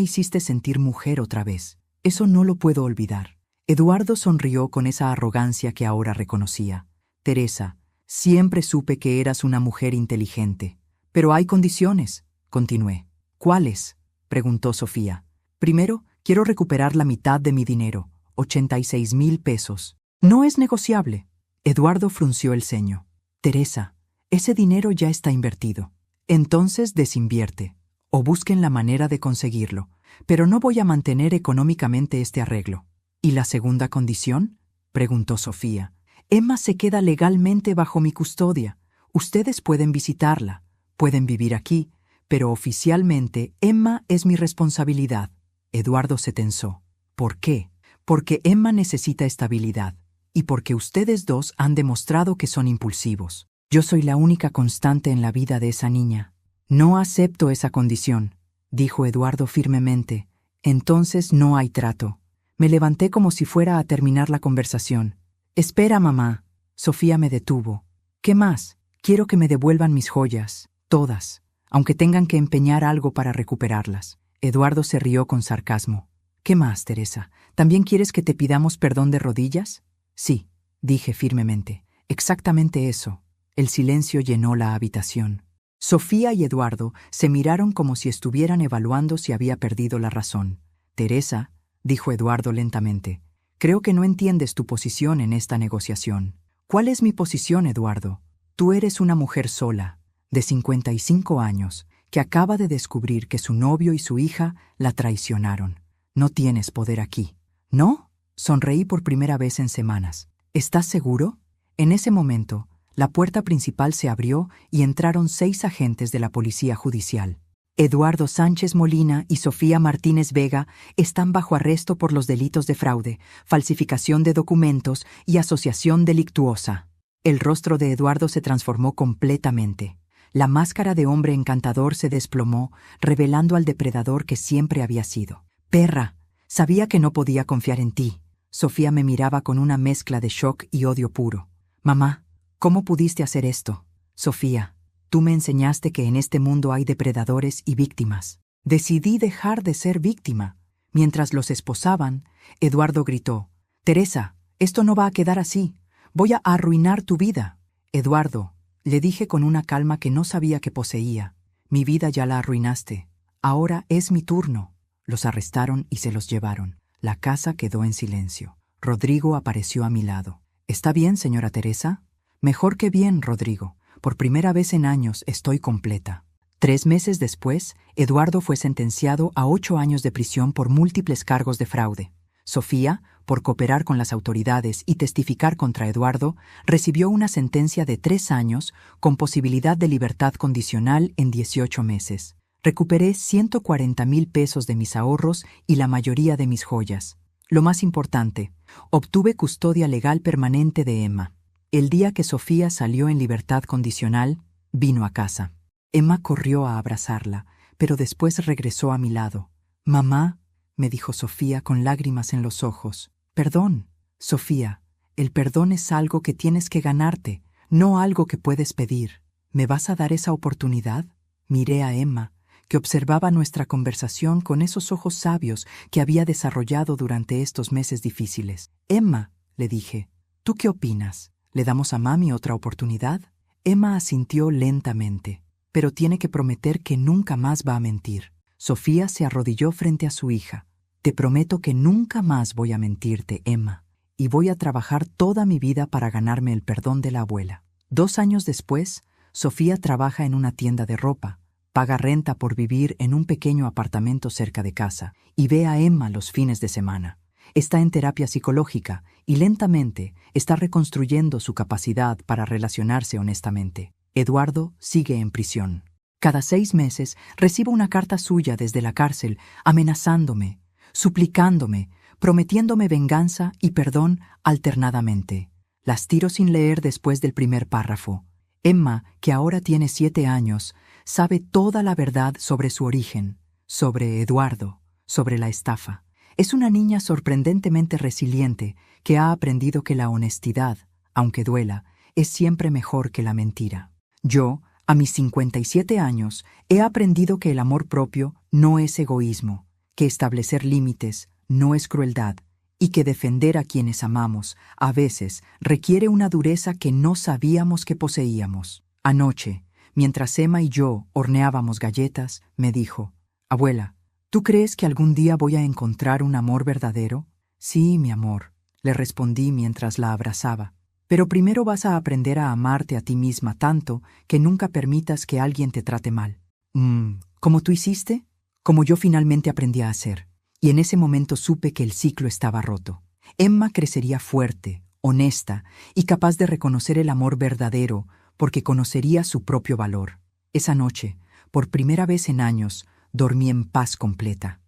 hiciste sentir mujer otra vez. Eso no lo puedo olvidar». Eduardo sonrió con esa arrogancia que ahora reconocía. «Teresa, siempre supe que eras una mujer inteligente. Pero hay condiciones», continué. «¿Cuáles?», preguntó Sofía. «Primero, quiero recuperar la mitad de mi dinero, 86,000 pesos. No es negociable». Eduardo frunció el ceño. «Teresa, ese dinero ya está invertido. Entonces desinvierte, o busquen la manera de conseguirlo, pero no voy a mantener económicamente este arreglo». «¿Y la segunda condición?», preguntó Sofía. «Emma se queda legalmente bajo mi custodia. Ustedes pueden visitarla, pueden vivir aquí, pero oficialmente Emma es mi responsabilidad». Eduardo se tensó. «¿Por qué?». «Porque Emma necesita estabilidad, y porque ustedes dos han demostrado que son impulsivos. Yo soy la única constante en la vida de esa niña». «No acepto esa condición», dijo Eduardo firmemente. «Entonces no hay trato». Me levanté como si fuera a terminar la conversación. «Espera, mamá». Sofía me detuvo. «¿Qué más? Quiero que me devuelvan mis joyas, todas, aunque tengan que empeñar algo para recuperarlas». Eduardo se rió con sarcasmo. «¿Qué más, Teresa? ¿También quieres que te pidamos perdón de rodillas?» «Sí», dije firmemente. «Exactamente eso». El silencio llenó la habitación. Sofía y Eduardo se miraron como si estuvieran evaluando si había perdido la razón. «Teresa», dijo Eduardo lentamente, «creo que no entiendes tu posición en esta negociación». «¿Cuál es mi posición, Eduardo?» «Tú eres una mujer sola, de 55 años, que acaba de descubrir que su novio y su hija la traicionaron. No tienes poder aquí». «¿No?». Sonreí por primera vez en semanas. «¿Estás seguro?». En ese momento, la puerta principal se abrió y entraron 6 agentes de la Policía Judicial. «Eduardo Sánchez Molina y Sofía Martínez Vega están bajo arresto por los delitos de fraude, falsificación de documentos y asociación delictuosa». El rostro de Eduardo se transformó completamente. La máscara de hombre encantador se desplomó, revelando al depredador que siempre había sido. «Perra, sabía que no podía confiar en ti». Sofía me miraba con una mezcla de shock y odio puro. Mamá, ¿cómo pudiste hacer esto? Sofía, tú me enseñaste que en este mundo hay depredadores y víctimas. Decidí dejar de ser víctima. Mientras los esposaban, Eduardo gritó: Teresa, esto no va a quedar así. Voy a arruinar tu vida. Eduardo, le dije con una calma que no sabía que poseía. Mi vida ya la arruinaste. Ahora es mi turno. Los arrestaron y se los llevaron. La casa quedó en silencio. Rodrigo apareció a mi lado. ¿Está bien, señora Teresa? Mejor que bien, Rodrigo. Por primera vez en años estoy completa. 3 meses después, Eduardo fue sentenciado a 8 años de prisión por múltiples cargos de fraude. Sofía, por cooperar con las autoridades y testificar contra Eduardo, recibió una sentencia de 3 años con posibilidad de libertad condicional en 18 meses. Recuperé 140,000 pesos de mis ahorros y la mayoría de mis joyas. Lo más importante, obtuve custodia legal permanente de Emma. El día que Sofía salió en libertad condicional, vino a casa. Emma corrió a abrazarla, pero después regresó a mi lado. «Mamá», me dijo Sofía con lágrimas en los ojos. «Perdón, Sofía, el perdón es algo que tienes que ganarte, no algo que puedes pedir. ¿Me vas a dar esa oportunidad?» Miré a Emma, que observaba nuestra conversación con esos ojos sabios que había desarrollado durante estos meses difíciles. «Emma», le dije, «¿tú qué opinas? ¿Le damos a mami otra oportunidad?» Emma asintió lentamente. «Pero tiene que prometer que nunca más va a mentir». Sofía se arrodilló frente a su hija. «Te prometo que nunca más voy a mentirte, Emma, y voy a trabajar toda mi vida para ganarme el perdón de la abuela». 2 años después, Sofía trabaja en una tienda de ropa, paga renta por vivir en un pequeño apartamento cerca de casa y ve a Emma los fines de semana. Está en terapia psicológica y lentamente está reconstruyendo su capacidad para relacionarse honestamente. Eduardo sigue en prisión. Cada 6 meses recibo una carta suya desde la cárcel amenazándome, suplicándome, prometiéndome venganza y perdón alternadamente. Las tiro sin leer después del primer párrafo. Emma, que ahora tiene 7 años, sabe toda la verdad sobre su origen, sobre Eduardo, sobre la estafa. Es una niña sorprendentemente resiliente que ha aprendido que la honestidad, aunque duela, es siempre mejor que la mentira. Yo, a mis 57 años, he aprendido que el amor propio no es egoísmo, que establecer límites no es crueldad y que defender a quienes amamos a veces requiere una dureza que no sabíamos que poseíamos. Anoche, mientras Emma y yo horneábamos galletas, me dijo: «Abuela, ¿tú crees que algún día voy a encontrar un amor verdadero?» «Sí, mi amor», le respondí mientras la abrazaba. «Pero primero vas a aprender a amarte a ti misma tanto que nunca permitas que alguien te trate mal». «¿Como tú hiciste?» «Como yo finalmente aprendí a hacer». Y en ese momento supe que el ciclo estaba roto. Emma crecería fuerte, honesta y capaz de reconocer el amor verdadero porque conocería su propio valor. Esa noche, por primera vez en años, dormí en paz completa.